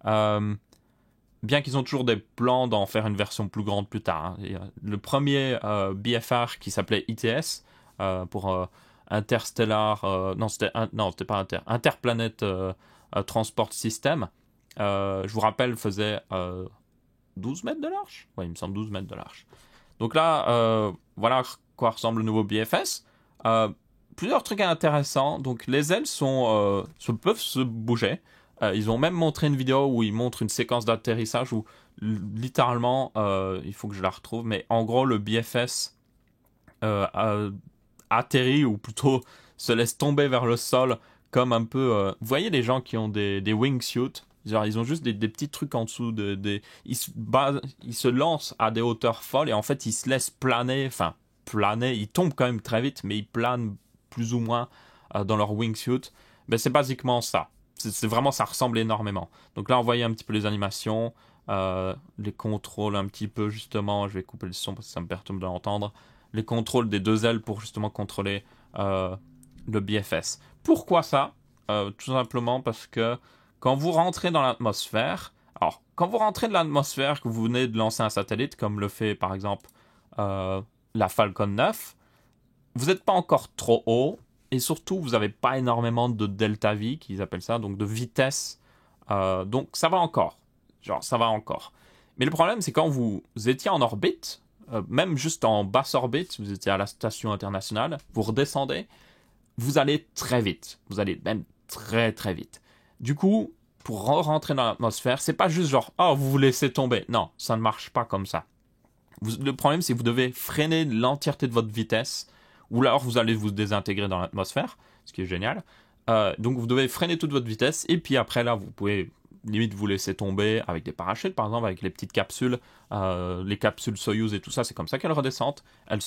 Bien qu'ils ont toujours des plans d'en faire une version plus grande plus tard. Hein. Le premier BFR qui s'appelait ITS, pour Interstellar... non, c'était pas Interplanet Transport System, je vous rappelle, faisait 12 mètres de large. Oui, il me semble 12 mètres de large. Donc là, voilà à quoi ressemble le nouveau BFS. Plusieurs trucs intéressants. Donc les ailes peuvent se bouger. Ils ont même montré une vidéo où ils montrent une séquence d'atterrissage où littéralement, il faut que je la retrouve, mais en gros le BFS atterrit, ou plutôt se laisse tomber vers le sol comme un peu... vous voyez les gens qui ont des wingsuits, genre ils ont juste des petits trucs en dessous, ils se lancent à des hauteurs folles et en fait ils se laissent planer, ils tombent quand même très vite, mais ils planent plus ou moins dans leur wingsuit. Ben, c'est basiquement ça. C'est vraiment, ça ressemble énormément. Donc là, on voyait un petit peu les animations, les contrôles un petit peu, justement. Je vais couper le son parce que ça me perturbe de l'entendre. Les contrôles des 2 ailes pour justement contrôler le BFS. Pourquoi ça? Tout simplement parce que quand vous rentrez dans l'atmosphère, alors, quand vous rentrez de l'atmosphère, que vous venez de lancer un satellite, comme le fait par exemple la Falcon 9, vous n'êtes pas encore trop haut, et surtout, vous n'avez pas énormément de delta V, qu'ils appellent ça, donc de vitesse. Donc, ça va encore. Genre, ça va encore. Mais le problème, c'est quand vous étiez en orbite, même juste en basse orbite, vous étiez à la station internationale, vous redescendez, vous allez très vite. Vous allez même très très vite. Du coup, pour rentrer dans l'atmosphère, c'est pas juste genre, oh, vous vous laissez tomber. Non, ça ne marche pas comme ça. Le problème, c'est que vous devez freiner l'entièreté de votre vitesse, ou alors vous allez vous désintégrer dans l'atmosphère, ce qui est génial. Donc vous devez freiner toute votre vitesse, et puis après là, vous pouvez limite vous laisser tomber avec des parachutes, par exemple, avec les petites capsules, les capsules Soyuz et tout ça, c'est comme ça qu'elles redescendent. Elles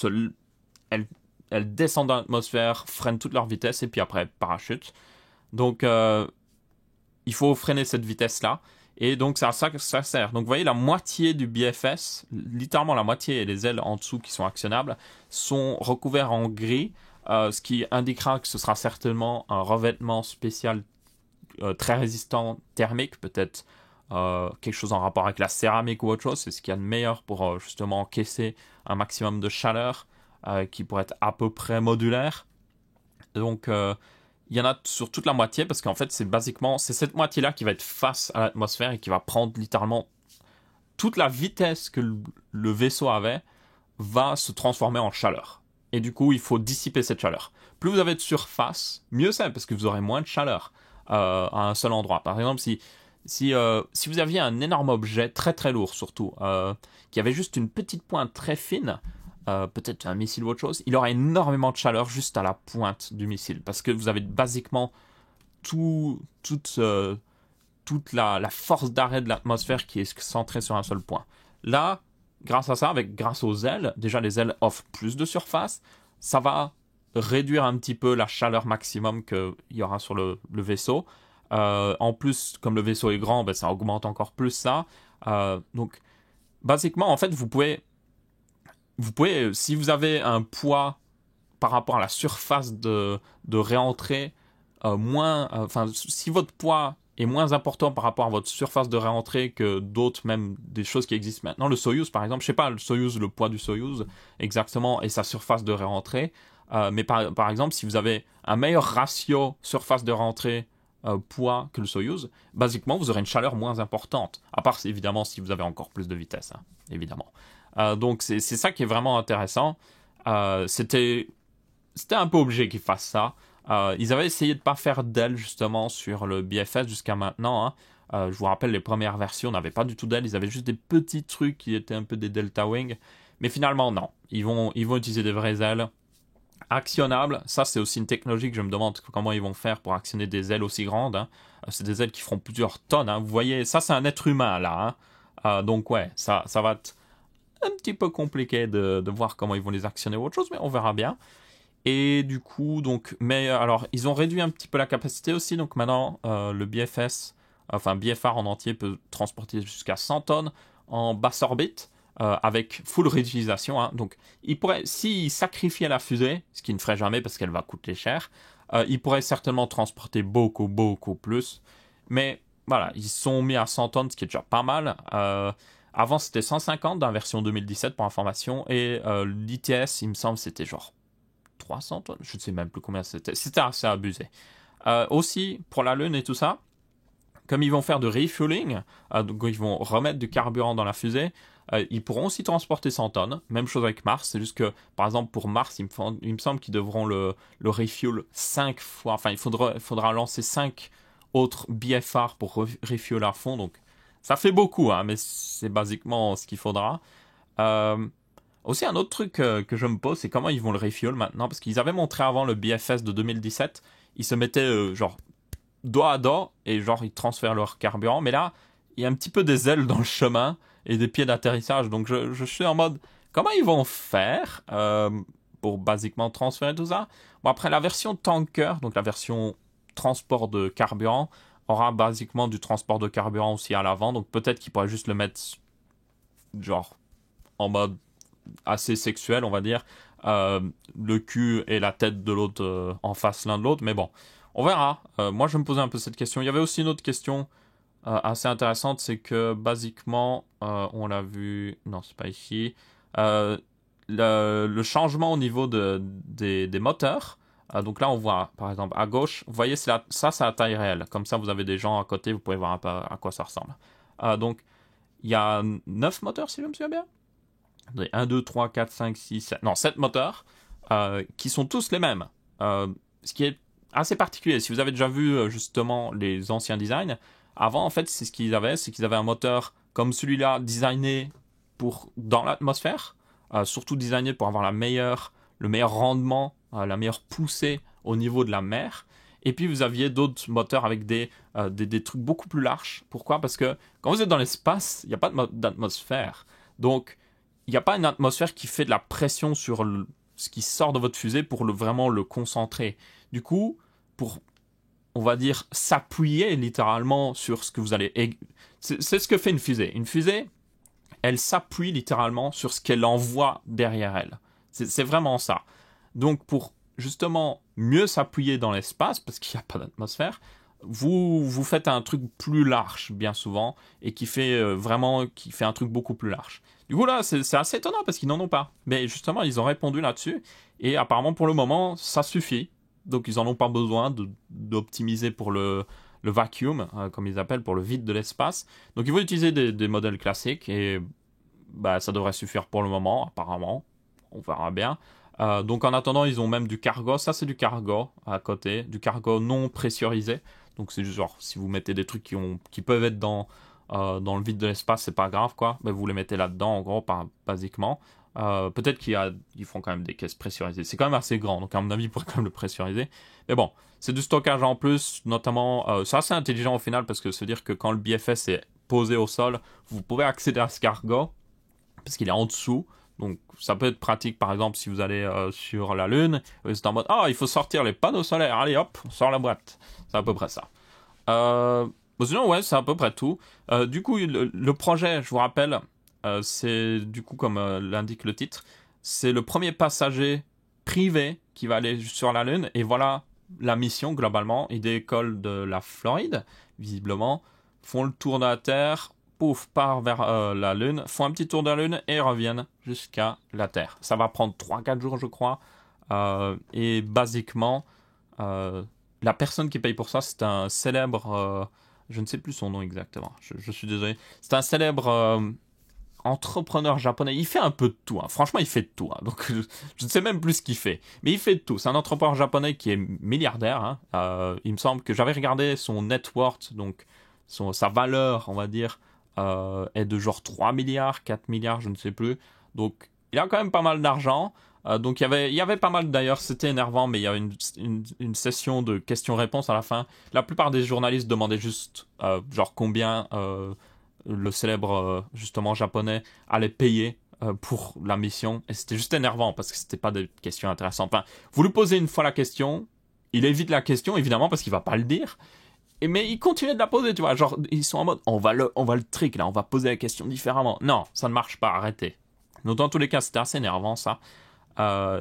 elles descendent dans l'atmosphère, freinent toute leur vitesse et puis après parachute. Donc il faut freiner cette vitesse-là. Et donc c'est à ça que ça sert. Donc vous voyez, la moitié du BFS, littéralement la moitié et les ailes en dessous qui sont actionnables, sont recouverts en gris, ce qui indiquera que ce sera certainement un revêtement spécial très résistant thermique, peut-être quelque chose en rapport avec la céramique ou autre chose. C'est ce qu'il y a de meilleur pour justement encaisser un maximum de chaleur qui pourrait être à peu près modulaire. Donc il y en a sur toute la moitié parce qu'en fait c'est cette moitié-là qui va être face à l'atmosphère et qui va prendre littéralement toute la vitesse que le vaisseau avait va se transformer en chaleur. Et du coup, il faut dissiper cette chaleur. Plus vous avez de surface, mieux c'est parce que vous aurez moins de chaleur à un seul endroit. Par exemple, si vous aviez un énorme objet très très lourd surtout, qui avait juste une petite pointe très fine, peut-être un missile ou autre chose, il aura énormément de chaleur juste à la pointe du missile parce que vous avez basiquement toute la force d'arrêt de l'atmosphère qui est centrée sur un seul point. Là, grâce à ça, grâce aux ailes, déjà les ailes offrent plus de surface, ça va réduire un petit peu la chaleur maximum qu'il y aura sur le vaisseau. En plus, comme le vaisseau est grand, ça augmente encore plus ça. Donc, basiquement, en fait, vous pouvez, si vous avez un poids par rapport à la surface de réentrée si votre poids est moins important par rapport à votre surface de réentrée que d'autres, même des choses qui existent maintenant. Le Soyuz, par exemple, je sais pas le poids du Soyuz exactement et sa surface de réentrée, mais par exemple, si vous avez un meilleur ratio surface de réentrée poids que le Soyuz, basiquement, vous aurez une chaleur moins importante. À part, évidemment, si vous avez encore plus de vitesse, hein, évidemment. Donc, c'est ça qui est vraiment intéressant. C'était un peu obligé qu'ils fassent ça. Ils avaient essayé de pas faire d'ailes justement sur le BFS jusqu'à maintenant. Hein. Je vous rappelle, les premières versions n'avaient pas du tout d'ailes. Ils avaient juste des petits trucs qui étaient un peu des Delta Wing. Mais finalement, non. Ils vont utiliser des vraies ailes actionnables. Ça, c'est aussi une technologie que je me demande comment ils vont faire pour actionner des ailes aussi grandes. Hein. C'est des ailes qui feront plusieurs tonnes. Hein. Vous voyez, ça, c'est un être humain là. Hein. Donc ouais, ça va être un petit peu compliqué de voir comment ils vont les actionner ou autre chose, mais on verra bien. Et du coup, mais alors, ils ont réduit un petit peu la capacité aussi. Donc maintenant, le BFR en entier peut transporter jusqu'à 100 tonnes en basse orbite avec full réutilisation. Hein. Donc, s'ils sacrifiaient la fusée, ce qu'ils ne ferait jamais parce qu'elle va coûter cher, ils pourraient certainement transporter beaucoup, beaucoup plus. Mais voilà, ils sont mis à 100 tonnes, ce qui est déjà pas mal. Avant, c'était 150 dans la version 2017 pour information. Et l'ITS, il me semble, c'était genre 300 tonnes, je ne sais même plus combien c'était. C'était assez abusé. Aussi, pour la Lune et tout ça, comme ils vont faire de refueling, donc ils vont remettre du carburant dans la fusée, ils pourront aussi transporter 100 tonnes. Même chose avec Mars, c'est juste que, par exemple, pour Mars, il me semble qu'ils devront le refuel 5 fois. Enfin, il faudra lancer 5 autres BFR pour refuel à fond. Donc, ça fait beaucoup, hein, mais c'est basiquement ce qu'il faudra. Aussi, un autre truc que je me pose, c'est comment ils vont le refuel maintenant. Parce qu'ils avaient montré avant le BFS de 2017, ils se mettaient genre dos à dos et genre ils transfèrent leur carburant. Mais là, il y a un petit peu des ailes dans le chemin et des pieds d'atterrissage. Donc je suis en mode, comment ils vont faire pour basiquement transférer tout ça? Bon, après, la version tanker, donc la version transport de carburant, aura basiquement du transport de carburant aussi à l'avant. Donc peut-être qu'ils pourraient juste le mettre genre en mode assez sexuel, on va dire, le cul et la tête de l'autre en face l'un de l'autre, mais bon, on verra. Moi, je me posais un peu cette question. Il y avait aussi une autre question assez intéressante, c'est que, basiquement, on l'a vu, non, c'est pas ici, le changement au niveau des moteurs, donc là, on voit, par exemple, à gauche, vous voyez, ça, c'est à taille réelle. Comme ça, vous avez des gens à côté, vous pouvez voir un peu à quoi ça ressemble. Donc, il y a 9 moteurs, si je me souviens bien. 1, 2, 3, 4, 5, 6, 7... Non, 7 moteurs qui sont tous les mêmes. Ce qui est assez particulier. Si vous avez déjà vu justement les anciens designs, avant, en fait, c'est qu'ils avaient un moteur comme celui-là designé dans l'atmosphère, surtout designé pour avoir le meilleur rendement, la meilleure poussée au niveau de la mer. Et puis vous aviez d'autres moteurs avec des trucs beaucoup plus larges. Pourquoi? Parce que quand vous êtes dans l'espace, il n'y a pas d'atmosphère. Donc, il n'y a pas une atmosphère qui fait de la pression sur ce qui sort de votre fusée pour vraiment le concentrer. Du coup, pour, on va dire, s'appuyer littéralement sur ce que vous allez... C'est ce que fait une fusée. Une fusée, elle s'appuie littéralement sur ce qu'elle envoie derrière elle. C'est vraiment ça. Donc pour justement mieux s'appuyer dans l'espace, parce qu'il n'y a pas d'atmosphère, vous faites un truc plus large bien souvent, et qui fait qui fait un truc beaucoup plus large. Du coup là, c'est assez étonnant parce qu'ils n'en ont pas. Mais justement, ils ont répondu là-dessus, et apparemment pour le moment, ça suffit. Donc ils n'en ont pas besoin d'optimiser pour le vacuum, comme ils appellent, pour le vide de l'espace. Donc ils vont utiliser des modèles classiques, et bah, ça devrait suffire pour le moment, apparemment. On verra bien. Donc en attendant, ils ont même du cargo. Ça, c'est du cargo à côté, du cargo non pressurisé. Donc c'est juste genre, si vous mettez des trucs qui peuvent être dans le vide de l'espace, c'est pas grave quoi. Ben, vous les mettez là-dedans, en gros, basiquement. Peut-être qu'ils font quand même des caisses pressurisées. C'est quand même assez grand, donc à mon avis, ils pourraient quand même le pressuriser. Mais bon, c'est du stockage en plus, notamment. C'est assez intelligent au final, parce que ça veut dire que quand le BFS est posé au sol, vous pouvez accéder à ce cargo, parce qu'il est en dessous. Donc ça peut être pratique par exemple si vous allez sur la Lune, vous êtes en mode il faut sortir les panneaux solaires, allez hop, on sort la boîte. C'est à peu près ça. Sinon ouais, c'est à peu près tout. Du coup le projet, je vous rappelle, c'est du coup comme l'indique le titre, c'est le premier passager privé qui va aller sur la Lune, et voilà la mission globalement. Ils décollent de la Floride, visiblement, font le tour de la Terre, pouf, part vers la Lune, font un petit tour de la Lune et reviennent jusqu'à la Terre. Ça va prendre 3-4 jours, je crois. Et basiquement, la personne qui paye pour ça, c'est un célèbre... je ne sais plus son nom exactement, je suis désolé. C'est un célèbre entrepreneur japonais. Il fait un peu de tout, hein. Franchement, il fait de tout, hein. Donc, je ne sais même plus ce qu'il fait. Mais il fait de tout. C'est un entrepreneur japonais qui est milliardaire, hein. Il me semble que j'avais regardé son net worth, donc sa valeur, on va dire, est de genre 3 milliards, 4 milliards, je ne sais plus. Donc, il a quand même pas mal d'argent. Donc, il y avait pas mal, d'ailleurs, c'était énervant, mais il y avait une session de questions-réponses à la fin. La plupart des journalistes demandaient juste, genre, combien le célèbre, justement, japonais allait payer pour la mission. Et c'était juste énervant, parce que c'était pas des questions intéressantes. Enfin, vous lui posez une fois la question, il évite la question, évidemment, parce qu'il va pas le dire. Mais ils continuent de la poser, tu vois. Genre, ils sont en mode, on va le trick, là, on va poser la question différemment. Non, ça ne marche pas, arrêtez. Donc, dans tous les cas, c'était assez énervant, ça.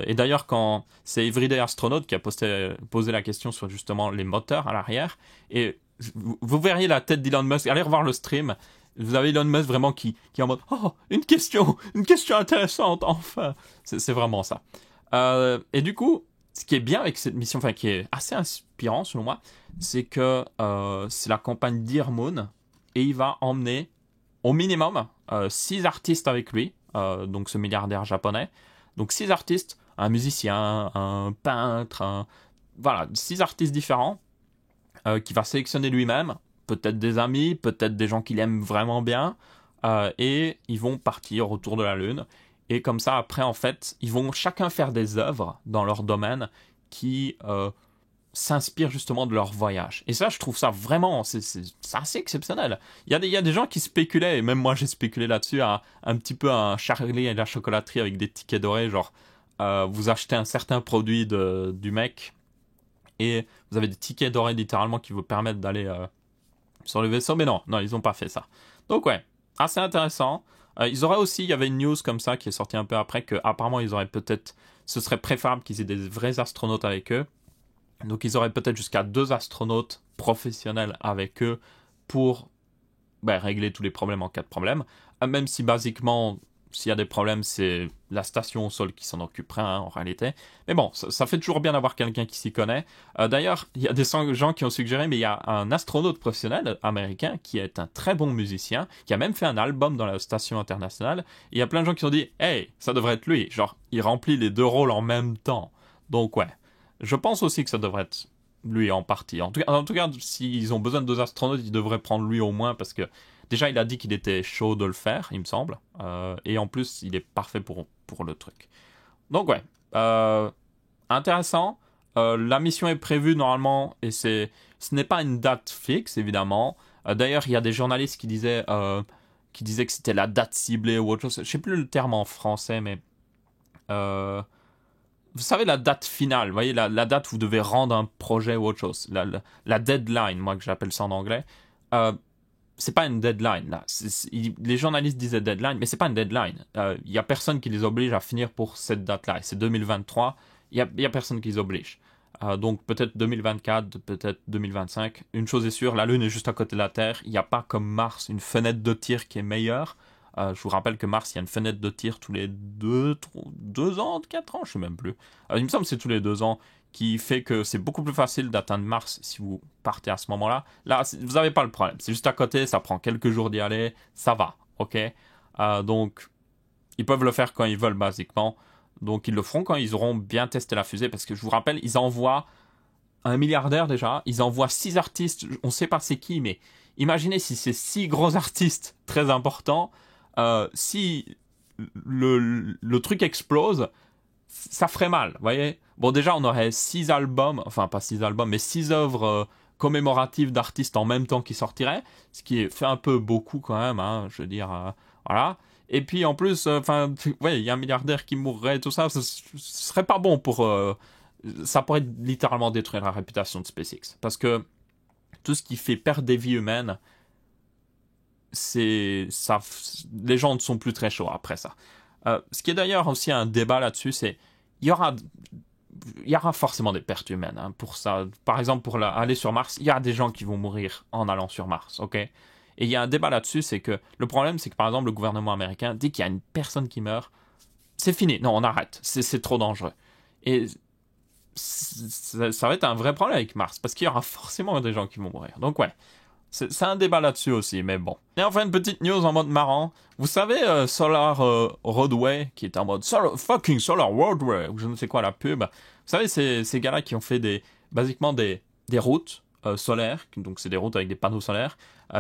Et d'ailleurs, quand c'est Everyday Astronaut qui a posé la question sur justement les moteurs à l'arrière, et vous verriez la tête d'Elon Musk, allez revoir le stream, vous avez Elon Musk vraiment qui est en mode, une question intéressante, enfin. C'est vraiment ça. Et du coup, ce qui est bien avec cette mission, enfin qui est assez inspirant selon moi, c'est que c'est la campagne Dear Moon, et il va emmener au minimum 6 artistes avec lui, donc ce milliardaire japonais. Donc 6 artistes, un musicien, un peintre, voilà, 6 artistes différents qu'il va sélectionner lui-même, peut-être des amis, peut-être des gens qu'il aime vraiment bien, et ils vont partir autour de la Lune. Et comme ça, après, en fait, ils vont chacun faire des œuvres dans leur domaine qui s'inspirent justement de leur voyage. Et ça, je trouve ça vraiment, c'est assez exceptionnel. Il y a des gens qui spéculaient, et même moi j'ai spéculé là-dessus, un petit peu un Charlie et la chocolaterie avec des tickets dorés, genre vous achetez un certain produit du mec, et vous avez des tickets dorés littéralement qui vous permettent d'aller sur le vaisseau, mais non, ils n'ont pas fait ça. Donc ouais, assez intéressant. Il y avait une news comme ça qui est sortie un peu après, que apparemment ce serait préférable qu'ils aient des vrais astronautes avec eux. Donc ils auraient peut-être jusqu'à 2 astronautes professionnels avec eux pour régler tous les problèmes en cas de problème. Même si basiquement, s'il y a des problèmes, c'est la station au sol qui s'en occuperait, hein, en réalité. Mais bon, ça fait toujours bien d'avoir quelqu'un qui s'y connaît. D'ailleurs, il y a des gens qui ont suggéré, mais il y a un astronaute professionnel américain qui est un très bon musicien, qui a même fait un album dans la station internationale. Et il y a plein de gens qui ont dit, hey, ça devrait être lui. Genre, il remplit les 2 rôles en même temps. Donc ouais. Je pense aussi que ça devrait être lui en partie. En tout cas, s'ils ont besoin de 2 astronautes, ils devraient prendre lui au moins, parce que déjà, il a dit qu'il était chaud de le faire, il me semble. Et en plus, il est parfait pour le truc. Donc ouais, intéressant. La mission est prévue normalement, et ce n'est pas une date fixe, évidemment. D'ailleurs, il y a des journalistes qui disaient que c'était la date ciblée ou autre chose. Je sais plus le terme en français, mais vous savez la date finale, vous voyez la date où vous devez rendre un projet ou autre chose, la deadline, moi que j'appelle ça en anglais. C'est pas une deadline là. Les journalistes disaient deadline, mais c'est pas une deadline. Il y a personne qui les oblige à finir pour cette date-là. Et c'est 2023. Il y a personne qui les oblige. Donc peut-être 2024, peut-être 2025. Une chose est sûre, la Lune est juste à côté de la Terre. Il n'y a pas comme Mars une fenêtre de tir qui est meilleure. Je vous rappelle que Mars, il y a une fenêtre de tir tous les 2 ans, 4 ans, je sais même plus. Il me semble que c'est tous les 2 ans, qui fait que c'est beaucoup plus facile d'atteindre Mars si vous partez à ce moment-là. Là, vous n'avez pas le problème. C'est juste à côté, ça prend quelques jours d'y aller, ça va, ok. Donc, ils peuvent le faire quand ils veulent, basiquement. Donc, ils le feront quand ils auront bien testé la fusée, parce que je vous rappelle, ils envoient un milliardaire déjà, ils envoient 6 artistes, on ne sait pas c'est qui, mais imaginez si c'est 6 gros artistes très importants, si le truc explose, ça ferait mal, vous voyez. Bon, déjà, on aurait 6 albums, enfin pas 6 albums, mais 6 œuvres commémoratives d'artistes en même temps qui sortiraient, ce qui fait un peu beaucoup quand même, hein, je veux dire, voilà. Et puis en plus, enfin, ouais, il y a un milliardaire qui mourrait, tout ça, ce serait pas bon pour... ça pourrait littéralement détruire la réputation de SpaceX. Parce que tout ce qui fait perdre des vies humaines, c'est ça, les gens ne sont plus très chauds après ça. Ce qui est d'ailleurs aussi un débat là-dessus, c'est il y aura forcément des pertes humaines, hein, pour ça. Par exemple, pour aller sur Mars, il y a des gens qui vont mourir en allant sur Mars, ok? Et il y a un débat là-dessus, c'est que le problème, c'est que par exemple, le gouvernement américain dit qu'il y a une personne qui meurt, c'est fini, non, on arrête, c'est trop dangereux. Et ça va être un vrai problème avec Mars, parce qu'il y aura forcément des gens qui vont mourir. Donc ouais, c'est un débat là-dessus aussi, mais bon. Et enfin, une petite news en mode marrant. Vous savez, Solar Roadway, qui est en mode fucking Solar Roadway, ou je ne sais quoi, la pub. Vous savez, ces gars-là qui ont fait basiquement des routes solaires, donc c'est des routes avec des panneaux solaires.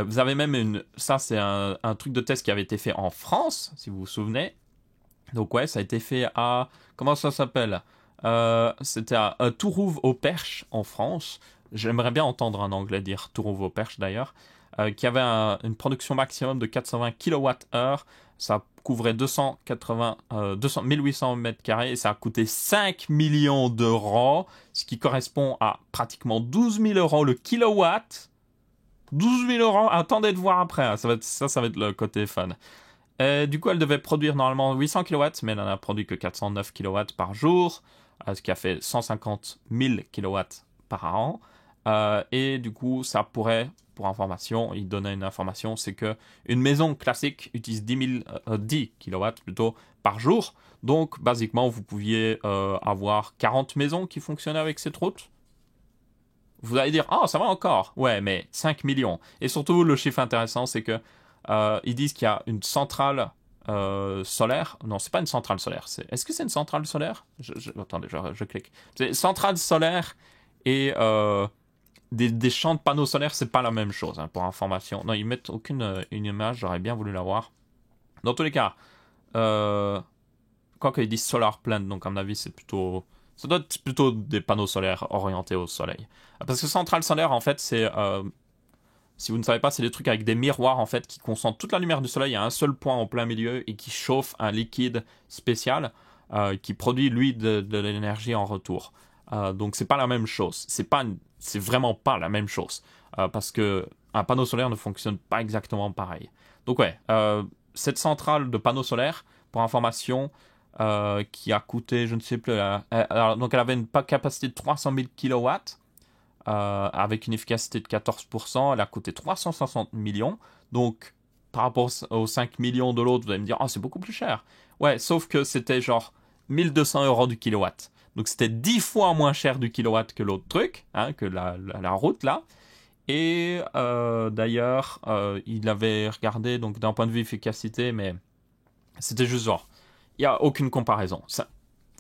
Vous avez même ça c'est un truc de test qui avait été fait en France, si vous vous souvenez. Donc ouais, ça a été fait à, comment ça s'appelle? C'était à Tourouve-au-Perche en France. J'aimerais bien entendre un anglais dire Tourouve-au-Perche d'ailleurs. Qui avait une production maximum de 420 kWh. Ça couvrait 1800 mètres carrés et ça a coûté 5 millions d'euros, ce qui correspond à pratiquement 12 000 euros le kilowatt. 12 000 euros, attendez de voir après, hein. Ça va être le côté fun. Du coup, elle devait produire normalement 800 kW, mais elle n'en a produit que 409 kW par jour, ce qui a fait 150 000 kW par an. Et du coup, ça pourrait, pour information, il donnait une information, c'est que une maison classique utilise 10 kW plutôt par jour. Donc, basiquement, vous pouviez avoir 40 maisons qui fonctionnaient avec cette route. Vous allez dire, ah, ça va encore. Ouais, mais 5 millions. Et surtout, le chiffre intéressant, c'est que ils disent qu'il y a une centrale solaire. Non, c'est pas une centrale solaire. Est-ce que c'est une centrale solaire? Attendez, je clique. C'est centrale solaire et des champs de panneaux solaires, c'est pas la même chose, hein, pour information. Non, ils mettent une image, j'aurais bien voulu la voir. Dans tous les cas, quoi qu'ils disent solar plant, donc à mon avis, ça doit être plutôt des panneaux solaires orientés au soleil. Parce que centrale solaire, en fait, c'est... si vous ne savez pas, c'est des trucs avec des miroirs en fait qui concentrent toute la lumière du soleil à un seul point en plein milieu et qui chauffe un liquide spécial qui produit lui de l'énergie en retour. Donc c'est pas la même chose. C'est vraiment pas la même chose parce que un panneau solaire ne fonctionne pas exactement pareil. Donc ouais, cette centrale de panneaux solaires, pour information, qui a coûté, je ne sais plus, donc elle avait une capacité de 300 000 kilowatts. Avec une efficacité de 14%, elle a coûté 360 millions. Donc, par rapport aux 5 millions de l'autre, vous allez me dire, oh, c'est beaucoup plus cher. Ouais, sauf que c'était genre 1200 euros du kilowatt. Donc, c'était 10 fois moins cher du kilowatt que l'autre truc, hein, que la route là. Et d'ailleurs, il avait regardé, donc d'un point de vue efficacité, mais c'était juste genre, il n'y a aucune comparaison.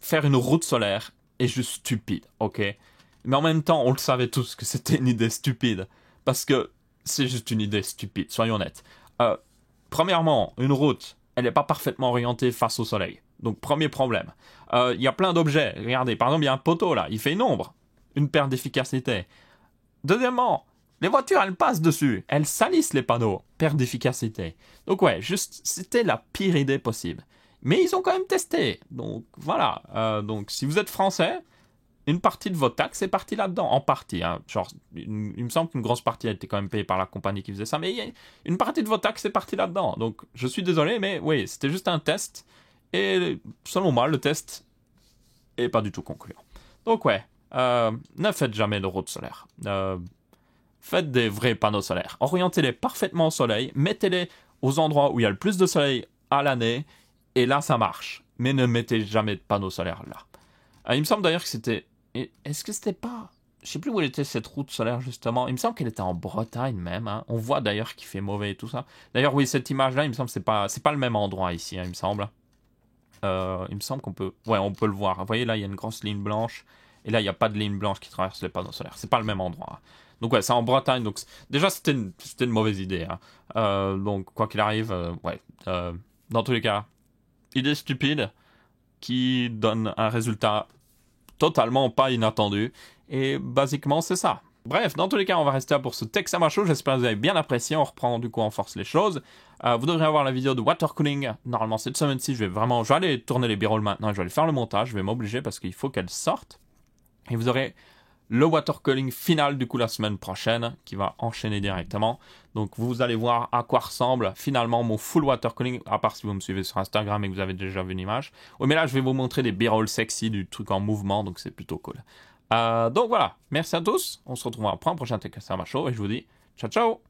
Faire une route solaire est juste stupide, ok? Mais en même temps, on le savait tous que c'était une idée stupide. Parce que c'est juste une idée stupide, soyons honnêtes. Premièrement, une route, elle n'est pas parfaitement orientée face au soleil. Donc, premier problème. Il y a plein d'objets. Regardez, par exemple, il y a un poteau là, il fait une ombre. Une perte d'efficacité. Deuxièmement, les voitures, elles passent dessus. Elles salissent les panneaux. Perte d'efficacité. Donc ouais, juste, c'était la pire idée possible. Mais ils ont quand même testé. Donc voilà. Donc si vous êtes français, une partie de votre taxe est partie là-dedans. En partie. Hein. Genre, il me semble qu'une grosse partie a été quand même payée par la compagnie qui faisait ça. Mais une partie de votre taxe est partie là-dedans. Donc je suis désolé, mais oui, c'était juste un test. Et selon moi, le test est pas du tout concluant. Donc ouais, ne faites jamais de route solaire. Faites des vrais panneaux solaires. Orientez-les parfaitement au soleil. Mettez-les aux endroits où il y a le plus de soleil à l'année. Et là, ça marche. Mais ne mettez jamais de panneaux solaires là. Il me semble d'ailleurs que c'était... Est-ce que c'était pas... Je sais plus où elle était cette route solaire justement. Il me semble qu'elle était en Bretagne même. Hein. On voit d'ailleurs qu'il fait mauvais et tout ça. D'ailleurs, oui, cette image-là, il me semble que c'est pas le même endroit ici, hein, il me semble. Il me semble qu'on peut... Ouais, on peut le voir. Vous voyez, là, il y a une grosse ligne blanche. Et là, il n'y a pas de ligne blanche qui traverse les panneaux solaires. C'est pas le même endroit. Hein. Donc ouais, c'est en Bretagne. Donc déjà, c'était une mauvaise idée. Hein. Donc quoi qu'il arrive, ouais. Dans tous les cas, idée stupide qui donne un résultat totalement pas inattendu. Et basiquement, c'est ça. Bref, dans tous les cas, on va rester là pour ce Tech Ça Marche Show. J'espère que vous avez bien apprécié. On reprend du coup en force les choses. Vous devrez avoir la vidéo de water cooling. Normalement, cette semaine-ci, je vais aller tourner les b-rolls maintenant. Je vais aller faire le montage. Je vais m'obliger parce qu'il faut qu'elle sorte. Et vous aurez le water cooling final du coup la semaine prochaine qui va enchaîner directement. Donc vous allez voir à quoi ressemble finalement mon full water cooling, à part si vous me suivez sur Instagram et que vous avez déjà vu une image. Oui, mais là je vais vous montrer des b-rolls sexy, du truc en mouvement, donc c'est plutôt cool. Donc voilà, merci à tous, on se retrouve après un prochain Tech Ça Marche Show et je vous dis ciao ciao.